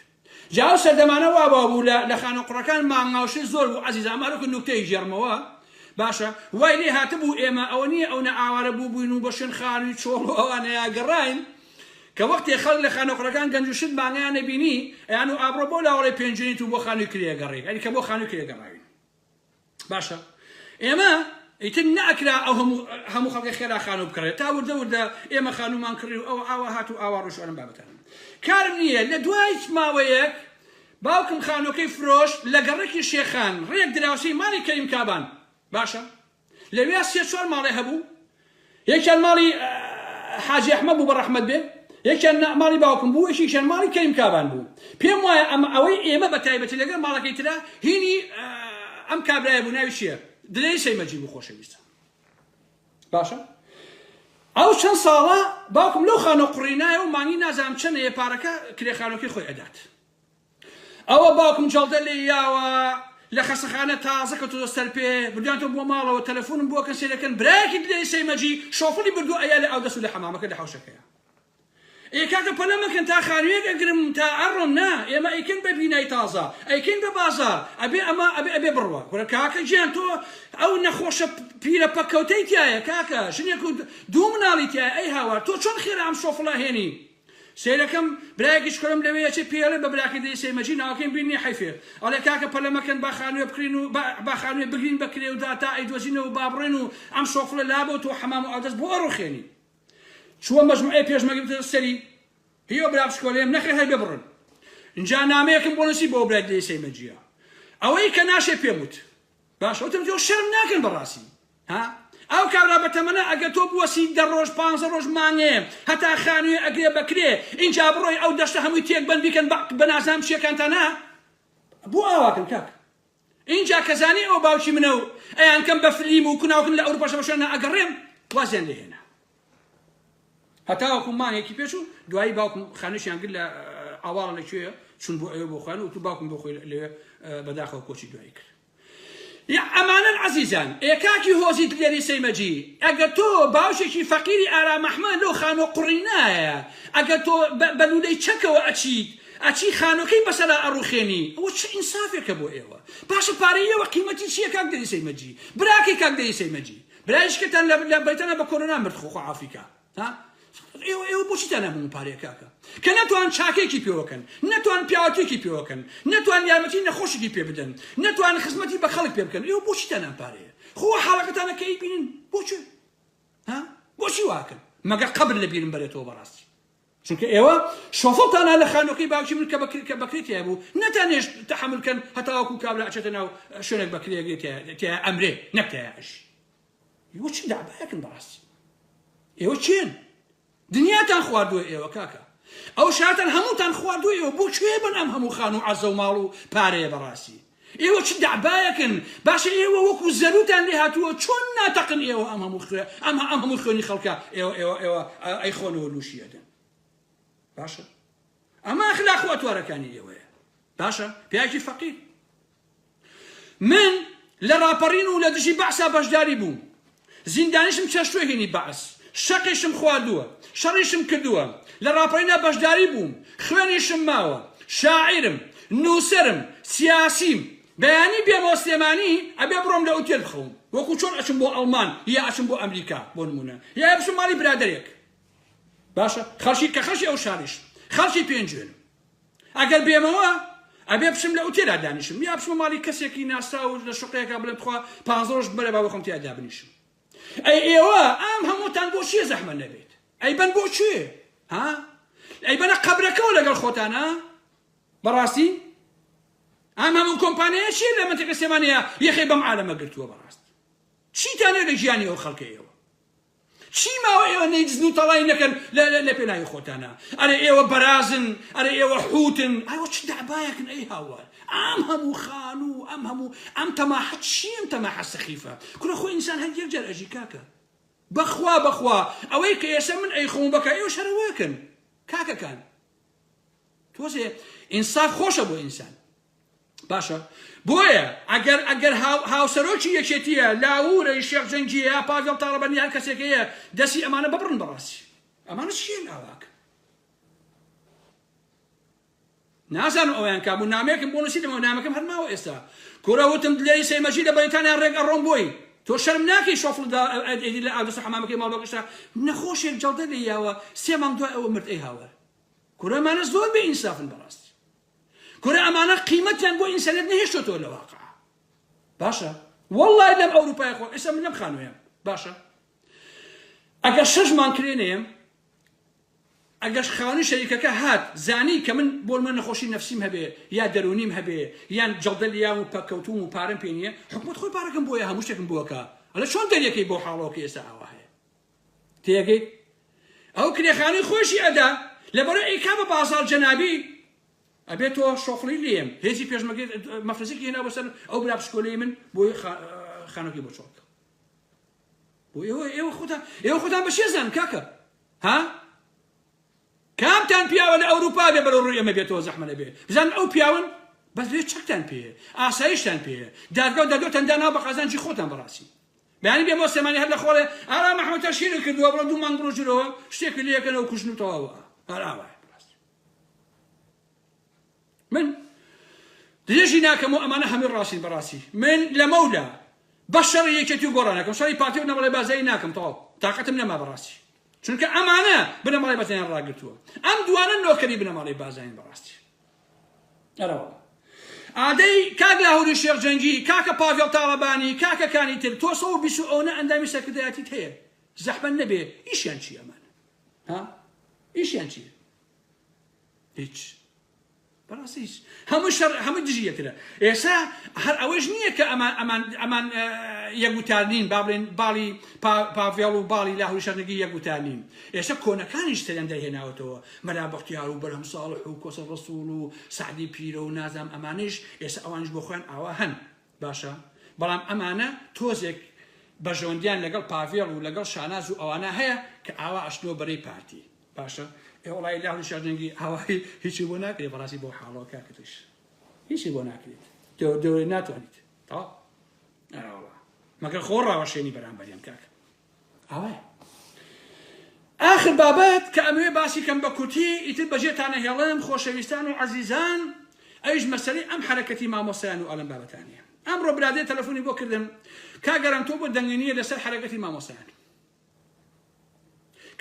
جاو سەردەمانە وا بوو لە خانە قوڕەکان مانگاوشەی زۆر بوو عەزیزە ئەمانەکە نوکتەی ژێڕمەوە باشە وای لێ هاتبوو ئێمە ئەوە نییە ئەو نە ئاوارە بوو بووین و بە شوێن خانووی چۆڵ و ئەوانەیە گەڕاین کە وەختی خەڵک لە خانۆخڕەکان گەنج و شت مانگیان نەبینی ئەیان و ئابڕۆ بۆ لاوەڕێ پێنجێنیت و بۆ خانووی کرێگەڕێ ئەنی کە بۆ خانووی کرێگەڕاوین باشە ئێمە ئیتر نەئەکرا ئەو هەموو خەڵکی خێرا خانوو بکڕێت تا وردە وردە ئێمە خانوومان کڕی و ئەو ئاوا هات و ئاوا ڕۆژ ئەم بابەتانە کارم نییە لە دوای ماوەیەک باوکم خانۆکەی فرۆشت لە گەڕێکی شێخان ڕێک دراوسی ماڵی کەریم کابان باشە لەوێ سێ چوار ماڵێ هەبوو یەکیان ماڵی حاجی ئەحمەد بوو بەڕەحمەت بێ یەکیان ماڵی باوکم بوو یەکیان ماڵی کەریم کابان بوو پێم وایە ئەوەی ئێمە بە تایبەتی لەگەڵ ماڵەکەی ترا هینی ئەم کابرایە بوو ناوی چییە دلەی سەیمەجی بوو خۆشەویستە باشە ئەو چەند ساڵە باوکم لەو خانۆ قوڕینایە و مانگی نازانم چەندە پارەکە کرێخانۆکەی خۆی ئەدات ئەوە باوکم جەڵدە لێ یاوە لە خەسەخانە تازە کە تۆ سەر پێ بردوانتەوە بۆ ماڵەوە تەلەفۆنم بۆ کەسێ دەکەن برایەکی دلەی سەیمەجی شۆفڵی بردو ئەیا لە ئەو دەست و لە حەمامەکە لە حەوشەکەیە ئێکاکە پەلە مەکەن تا خانوویەک ئەگرم تا ئەڕۆم نا ئێمە ئەیکەن بە بینای تازە ئەیکەن بە بازار ئەبێ ئەمە ئەبێ بڕوە وەرە کاکە گیان تۆ ئەو نەخۆشە پیرە پەکەوتەی تایە کاکە شنێک و دوو مناڵی تایە ئەی هاوار تۆ چۆن خێرا ئەم شۆفڵە هێنی سیرەکەم برایەکیش کۆلم لەوەیەکی پێڵێ بە براکەی دەی سەیمەجی ناوەکەیم بینی حیفێ ئەڵێ کاکە پەلە مەکەن با خانوویە بکرین و با خانوویە بگرین بەکرێ و داتا ئەیدۆزینەوە و بابڕێن و ئەم شۆفڵە لابە و تۆ حەمام و ئەودەست بۆ ئەڕۆخێنی چووە مەجموعەی پێشمەگرتە سەری هیۆ برا بشکۆلێم نەخێ هەی ببڕن اینجا نامەیەکم بۆ نووسی بۆ برای دەی سەیمەجیە ئەوەی کە ناشێ پێموت باش وتم تۆ شەرم ناکەن بەڕاستی ها ئەو کابرا بەتەمەنە ئەگە تۆ بوەسی 10 ڕۆژ 15 ڕۆژ مانگێ هەتا خانووی ئەگرێ بەکرێ اینجا بڕۆی ئەو دەشتە هەمووی تێک بەند بیکەن بە نازانم چیەکانتانە بۆ ئاواکەن کاک اینجا کەزانی ئەو باوکی منە و ئەیان کەم بە فلیم و کوناوکن لە ئەوروپا شەمەشانە ئەگەڕێم وازیان لێهێنا هەتا وەکو مانگێکی پێش و دوایی باوکم خانوویشیان کرد لە ئاواڵە لەکوێیە چون بۆ ئێوە بۆ خوێن و تو باوکم بۆ خۆی لەوێ بەداخەوە کۆچی دوایی کرد ئەمانە عەزیزان ئێکاکی هۆزیت لێری سەیمەجی ئەگەر تۆ باوشێکی فەقیری ئارام ئەحمەد لەو خانۆ قوڕینایە ئەگەر تۆ بە لولەی چەکەوە ئەچی خانۆکەی بەسەرا ئەڕوخێنی ئەوە چه ئینسافێکە بۆ ئێوە باشە پارەی ئێوە قیمەتی چییە کاک دەری سەیمەجی براکەی کاک دەری سەیمەجی برایشکتان لە بەیتەنە بە کۆرۆنا مرد خۆخوا ئافریکا ئێوە بۆچی تەنەبوون پارەیە کاکە کە نەتوان چاکێکی پێوەکەن نەتوان پیاوەتێکی پێوەکەن نەتوان یارمەتی نەخۆشێکی پێ بدەن نەتوان خزمەتی بە خەڵک پێ بکەن ئێوە بۆچی تەنەم پارەیە خۆ حاڵەکەتانە کە ئەیبینن بۆچی بۆچی واکەن مەگەر قەبر لە بیرم بەرێتەوە بەڕاستی چونکە ئێوە شۆفڵتانە لە خانۆکەی باوکی من کە بەکرێت هەیە بوو نەتانێش تەحملکەن هەتا وەکو کابرا ئەچێتە ناو شوێنێک بەکرێت تیا ئەمرێ نەک تایاش ئێوە چی دابایەکن بەڕاستی ئێوە چێن دنیاتان خواردووە ئێوە کاکە ئەو شاتان هەمووتان خواردووە ئێوە بۆ کوێ بن ئەم هەموو خان و عەزە و ماڵ و پارەیە بەڕاستی ئێوە چ دابایەکن باشە ئێوە وەکو زەروتان لێ هاتووە چۆن ناتەقن ئێوە ئەم هەموو خوێنی خەڵکە ئێوە ئەیخۆنەوە لوشیەدەن باشە ئەمە ئەخلاق و ئەتوارەکانی ئێوەیە باشە پیاکی فەقیر من لە ڕاپەڕین و لە دژی بەعسا بەشداری بووم زیندانیشم چەشتوێ هێنی بەعس شەقیشم خواردووە شەڕیشم کردووە لە ڕاپەڕینە بەشداری بووم خوێنیشم ماوە شاعیرم نووسەرم سیاسیم بەیانی بێمەوە سلێمانی ئەبێ بڕۆم لە ئوتێل بخەوم وەکو چۆن ئەچم بۆ ئەڵمان یا ئەچم بۆ ئەمریکا بۆ نمونە یا بچم ماڵی برادەرێک باشە خەڵکی کە خەڵکی ئەو شاریش خەڵکی پێنجێن ئەگەر بێمەوە ئەبێ بچم لە ئوتێلا دانیشم یا بچمە ماڵی کەسێکی ناستا و لە شوقەیەکە بڵێم بخوا 15 ڕۆژ بەرە با بخۆم تیادا بنیشم ئەی ئێوە ئەم هەمووتان بۆ چیە زەحمە نەبێت ئەی بەن بۆ چێ ئەی بەنە قەبرەکەەوە لەگەڵ خۆتانە بەڕاستی ئەم هەموو کۆمپانیایە چیە لە منتیقە سلێمانیە یەخەی بەم عالەمە گرتووە بەڕاست چیتانێ لە ژیانی ئەو خەڵکە ئێوە چی ماوە ئێوە نەیدزن و تەڵای نەکەن لە پێناوی خۆتانە ئەرێ ئێوە بەرازن ئەرێ ئێوە حوتن ئەوە چ دابایەکن ئەی هاوار ئەم هەموو خان و ئەم تەماحەت چی ئەم تەماحەت سەخیفە کورە خۆی ئینسان هەر یەک جار ئەژی کاکە بەخوا ئەوەی کە ئێستا من ئەیخۆم بەکە ئێوە شەرەوەکن کاکەکان تۆزێ ئینساف خۆشە بۆ ئینسان باشە بۆیە ئەگەر هاوسەرۆکی یەکێتیە لاوورەی شێخ جەنگیە یا پاگەڵ تاڕەبەنی هەر کەسێکەیە دەستی ئەمانە ببڕن بەڕاستی ئەمانە چیە ناواکە نازانم ئەویان کابوو نامەیەکم بۆ نووسیدەمەوە نامەکەم هەر ماوە ئێستا کورە وتم دلێری سەیمەجی لە بەریتانیا ڕێک ئەڕۆم بۆی تۆ شەرم ناکەی شۆفڵدا ئەیدی لە ئاودەسە حەمامەکەی ماڵ بەگەشتا نەخۆشێک جەڵدە لێ یاوە 3 مانگ دوای ئەوە مرد ئەی هاوار کورە ئەمانە زۆر بێ ئینسافن بەڕاستی کورە ئەمانە قیمەتیان بۆ ئینسانیەت نەهێشتۆتەوە لە واقع باشە وەڵڵای لەم ئەوروپای خۆ ئێستا من لەم خانوویەم باشە ئەگەر 6 مانگ کرێنەیەم ئەگەر خاوەنی شەریکەکە هات زانی کە من بۆ من نەخۆشی نەفسیم هەبێ یا دەرونیم هەبێ یان جەڵدە لیام و پەکەوتوم و پارەم پێ نییە حکومەت خۆی پارەکەم بۆیە هەموو شتێکم بۆکە ئەلە چۆن دەریەکەی بۆ حاڵەوەکە ئێستا ئاوا هەیە تێگەی ئەو کرێخانەی خۆشی ئەدا لەبەرەوەی ئەیکا بە بازاڕ جەنابی ئەبێت تۆ شۆفڵی لێم هێزی پێشمەرگەی مەفرەزێکی هێنا بەسەر ئەو برا پشکۆلەی من بۆی خانەکەی بۆ چۆڵکە بۆ ئێوە خۆتان بە شێزان کاکە ها کامتان پیاوە لە ئەوروپا بێ بەرەو ڕووی ئەمە بێتەوە زەحمە لەبێ بزانن ئەو پیاون بەس بێت چەکتان پێیە ئاسایشتان پێیە دادگا و دادگۆتان داناوە بە قازانجی خۆتان بەڕاستی بەیانی بێ بۆ سێمانی هەر لە خۆڵێ ئارا مەحمەد شیرە کردووە بڕۆ 2 مانگ ڕۆژرەوە شتێکی لێکەنەوە کوژن و تەواوە ئاراوایە من درێژی ناکەم و ئەمانە هەمووی ڕاستین بەڕاستی من لە مەولا بە شەڕی یەکێتی و گۆڕانەکەم شەڕی پارتی و نەمەڵێ بازایی ناکەم تەواو تااقەتم نەما بەڕاستی چونکە ئەمانە بنەماڵی بەتیان ڕاگرتووە ئەم دوانە نۆکەری بنەماڵی بازاین بەڕاستی ئەرەوە ئادەی کاک لاهوری شێخجەنگی کاکە پاڤێڵ تاڵەبانی کاکەکانی تر تۆ 120 ئەوە ئەندامی سەرکردایەتیت هەیە زەحمە نەبێ ئیشیان چی ئەمانە ها ئیشیان چیە هیچ بەڕاستیش هەموو دژی یەکرە ئێستا هەر ئەوەش نییە کە ئەمان یەکگوتارنین با بڵێن باڵی پاڤێڵ و باڵی لاهوری شێخجەنگی یەکگوتارنین ئێستا کۆنەکانیش تەریان دەهێناوەتەوە مەلا بەختیار و بەرهەم ساڵح و کۆسە ڕەسوول و سعدی پیرە و نازام ئەمانش ئێستا ئەوانش بۆ خۆیان ئاوا هەن باشە بەڵام ئەمانە تۆزێک بەژەوەندیان لەگەڵ پاڤێڵ و لەگەڵ شاناز و ئەوانە هەیە کە ئاوا ئەشتنەوە بەرەی پارتی باشە وڵی لاهوری شێخجەنگی هەوای هیچی بۆ ناکرێت بەڕاستی بۆ حاڵەوە کاکەتش هیچی بۆ ناکرێت دەوری ناتوانیت تا مەگەر خۆ ڕاوەشێنی بەرامبەریان کاکە ئەوەیە آخر بابەت کە ئەمەوێ باسی کەم بە کورتی ئیتر بەجێتانە هێڵم خۆشەویستان و عەزیزان ئەویش مەسەلەی ئەم حەرەکەتی مامۆسایان و ئەڵەم بابەتانیە ئەمڕۆ برادێ تەلەفۆنی بۆ کردم کاگەرم تۆ بۆ دەنگێنیە لەسەر حەرەکەتی مامۆسایان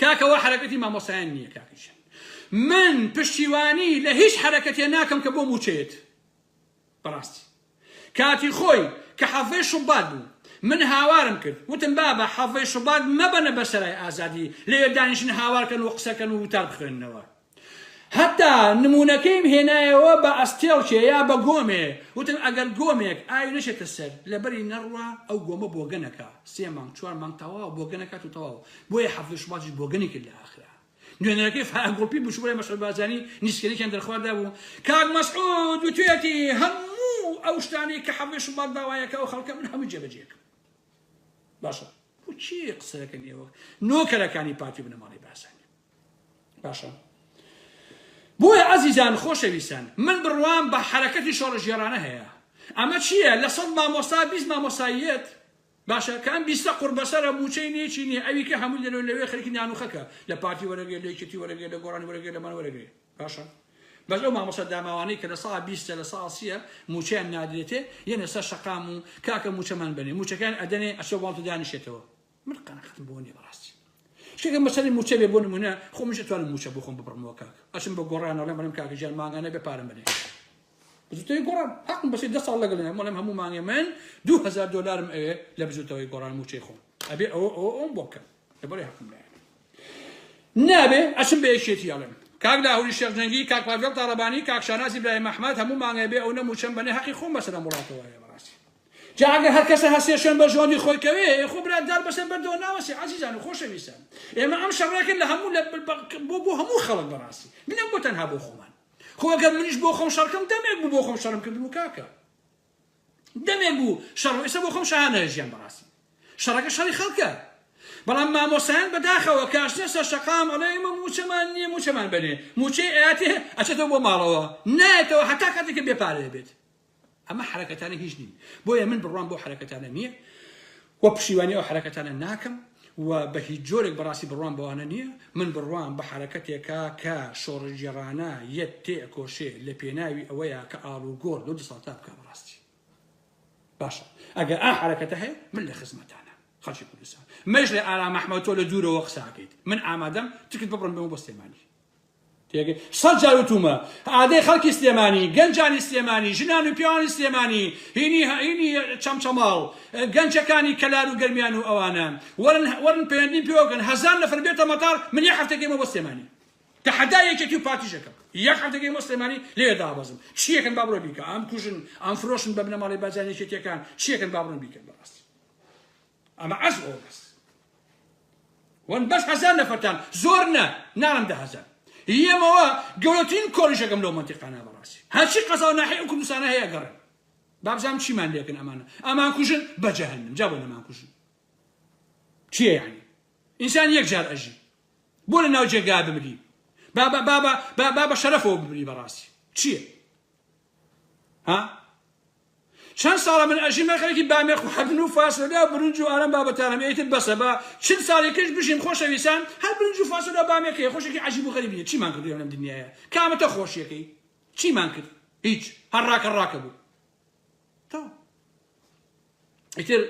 کاکەوە حەرەکەتی مامۆسایان نییە کاکیشن من پشتیوانی لە هیچ حەرەکەتێ ناکەم کە بۆ موچێت بەڕاستی کاتی خۆی کە حەفەی شوبات بوو من هاوارم کرد وتم بابە حەفەی شوبات مەبەنە بەسەرای ئازادی لێ دانیشن هاوارکەن و قسەکەن و وتار بخوێننەوە هەتا نمونونەکەیم هێنایەوە بە ئەستێڵکێ یا بە گۆمێ وتم ئەگەر گۆمێک ئاوی نەشێتە سەر لەبەری نەڕوا ئەو گۆمە بۆگەنەکە 3 مانگ 4 مانگ تەواو بۆگەنەکات و تەواو بۆیە حەفەی شوباتیش بۆگەنی کرد لە ئاخرا نوێنەرەکەی فاگۆڵپی بشوڕێ مەشەل بازانی نیسکەریان دەرخواردا بوو کاک مەسعود وتوێتی هەموو ئەو شتانی کە حەفەی شوبات داوایەکە ئەو خەڵکە من هەموو جێبەجێکم باشە بۆ چی قسەکەن ئێوە نۆکەرەکانی پارتی بنەماڵی باسانی باشە بۆیە عەزیزان خۆشەویستان من بڕوام بە حەرەکەتی شۆڕژێرانە هەیە ئەمە چییە لە 100 مامۆستا 20 مامۆساییەت باشە کەم 20 قورب بەسەرە موچەی نێچی نییە ئەوی کە هەموو لەوێ خەریکی نانوخەکە لە پارتی وەرەگێ لە یەکێتی وەرەگێ لە گۆڕانی وەرەگێ لەمان وەرەگێ باشە بەس ئەو مامۆستا داماوانەی کە لە ساڵ 20 لە ساڵ 30 موچەیان نادرێتێ یەنە سەر شەقام و کاکە موچەمان بنێ موچەکان ئەدەنێ ئەچۆ باڵتە دانیشێتەوە من قەنەعەتم بۆ نییە بەڕاستی شتێکم بەسەری موچە بێ بۆ نمونە خۆمش ئەتوانم موچە بۆ خۆم ببڕمەوە کاکە ئەچم بە گۆڕانەوە بڵێم کاکە گیان مانگانە بێ پارەم بنێ بزوتەوەی گۆڕان حەقم بەسێ 10 ساڵ لەگەڵ مەڵێم هەموو مانگێ من 2000 دلارم ئەوێ لە بزوتەوەی گۆڕان موچەی خۆم ئەبێ ئەوم بۆ بکەم لەبەرەی حەقم لایە نابێ ئەچم بە یەکێتی ئەڵێم کاک لاهوری شێخجەنگی کاک پاڤێڵ تاڵەبانی کاک شاناز ئیبراهیم ئەحمەد هەموو مانگێ بێ ئەو نەموچەم بنێ حەقی خۆم بەسەرم وڵاتەوەیە بەڕاستی جاگە هەر کەسە هەسێشێن بە ژۆنی خۆی کەوێ خۆ برادار بەسەر بەردەوە ناوەسی عەزیزان و خۆشەویستان ئێمە ئەم شەڕێکن لە هەموو بۆ هەموو خەڵک بەڕاستی منەم بۆ تەنها بۆ خۆمان خۆ ئەگەر منیش بۆ خۆم شەڕکەم دەمێک بوو بۆ خۆم شەڕم کردبوو کاکە دەمێک بوو شەڕ ئێستا بۆ خۆم شەهانە ژیان بەڕاستی شەڕەکە شەڕی خەڵکە بەڵام مامۆسایان بەداخەوە کاشتە سەر شەقام ئەڵێ ئێمە موچەمان نییە موچەمان بنێ موچەی ئاەتێ ئەچێتەوە بۆ ماڵەوە نایەتەوە هەتا کاتێککە بێپارێ بێت ئەمە حرەکەتانە هیچ نین بۆیە من بڕوام بۆ حرەکەتانە نییە وە پشیوانی ئەو حرەکەتانە ناکەم و بە هیچ جۆرێک بەڕاستی بڕوام بەوانە نییە من بڕوام بە حرەکەتێکە کە شۆڕژێرانە یەک تێکۆشێ لە پێناوی ئەوەیە کە ئاڵوگۆڕ 2 ساڵ تا بکە بەڕاستی باشە ئەگەر ئا حرەکەتە هەیە من لە خزمەتانە خەڵکی کوردستان مەش لە ئارام ئەحمەد تۆ لە دوورەوە قساکەیت من ئامادەم تکت ببڕم بێمە بۆ سلێمانی سەد جار وتومە ئادەی خەڵکی سلێمانی گەنجانی سلێمانی ژنان و پیاوانی سلێمانی هینی چەمچەماڵ گەنجەکانی کەلار و گەرمیان و ئەوانە وەرن پەیوەندی پێوەگەن هەزار نەفەر بێتە مەتار من یەک هەفتەکەیمە بۆ سلێمانی تەحەدا یەکێتی و پاتیژەکەم یەک هەفتەکەی بۆ سلێمانی لێ دابەزم چیەکەن با بڕۆ بیکە ئەم کوژن ئەم فرۆشن بە بنەماڵی بەجانێکێتیەکان چیەکەن با بڕۆن بیکەن بەڕاستی ئەمە ئەس ئۆگەست وەن بەس هەزار نەفەرتان زۆر نانم دە هەزار یەمەوە گەورەترین کۆڕیشەکەم لەو مەنتیقانە بەڕاستی هەرچی قەزا و ناحیە ئەو کوردستانە هەیە گەڕێن بابزانم چیمان لێکن ئەمانە ئەمان کوژن بە جەهەنەم جا بۆ نەمان کوژن چییە یعنی ئینسان یەک جار ئەژی بۆ لە ناو جێگا بمری با بە شەرەفەوە بمری بەڕاستی چییە ها چەند ساڵە من ئەژی مەخەڵکی بامێخ و حەبن و فاسۆدا برنج و ئارەم بابەتانم ئێتر بەسە بە چند ساڵێکش بژین خۆشەویستان هەر برنج و فاسۆدا بامێکەیە خۆشێکی عەجیب و غەریبیە چیمان کردووە لەم دنیایە کامەتە خۆشیەکەی چیمان کرد هیچ هەر ڕاکە بوو تەوا ئیتر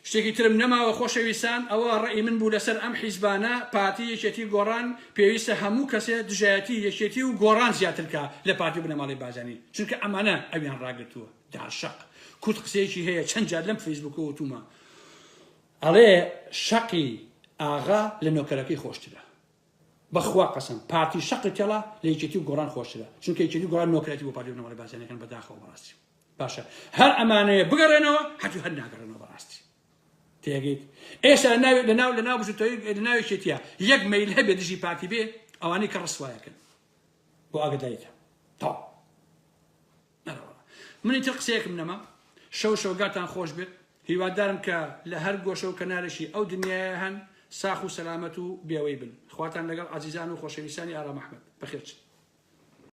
شتێکی ترم نەماوە خۆشەویستان ئەوە ڕێی من بوو لەسەر ئەم حیزبانە پارتی یەکێتی گۆڕان پێویستە هەموو کەسێ دژایەتی یەکێتی و گۆڕان زیاترکە لە پارتی بنەماڵی بازانی چونکە ئەمانە ئەویان ڕاگرتووە داشق کورت قسەیەکی هەیە چەند جار لەم فەیسبووکە وتومە ئەڵێ شەقی ئاغا لە نۆکەرەکەی خۆشترە بەخوا قەسەم پارتی شەقی تێڵا لە یەکێتی و گۆڕان خۆشترە چونکە یەکێتی و گۆڕان نۆکەرەتی بۆ پارتی بنەماڵی بازانیەکان بەداخەوە بەڕاستی باشە هەر ئەمانەیە بگەڕێنەوە هەتیو هەر ناگەڕێنەوە بەڕاستی تێگەیت ئێستا لە ناو بژوتەوەی لە ناو یەکێتیە یەک مەیل هەبێ دژی پارتی بێ ئەوانەی کە ڕسوایەکەن بۆ ئاگداییتە تەواو منی تر قسەیەکم نەما شەوگاتان خۆش بێت هیوادارم کە لە هەر گۆشە و کەنارەشی ئەو دنیایە هەن ساخ و سەلامەت و بێوەی بن خواتان لەگەڵ عەزیزان و خۆشەویستانی ئارام ئەحمەد بەخێرچن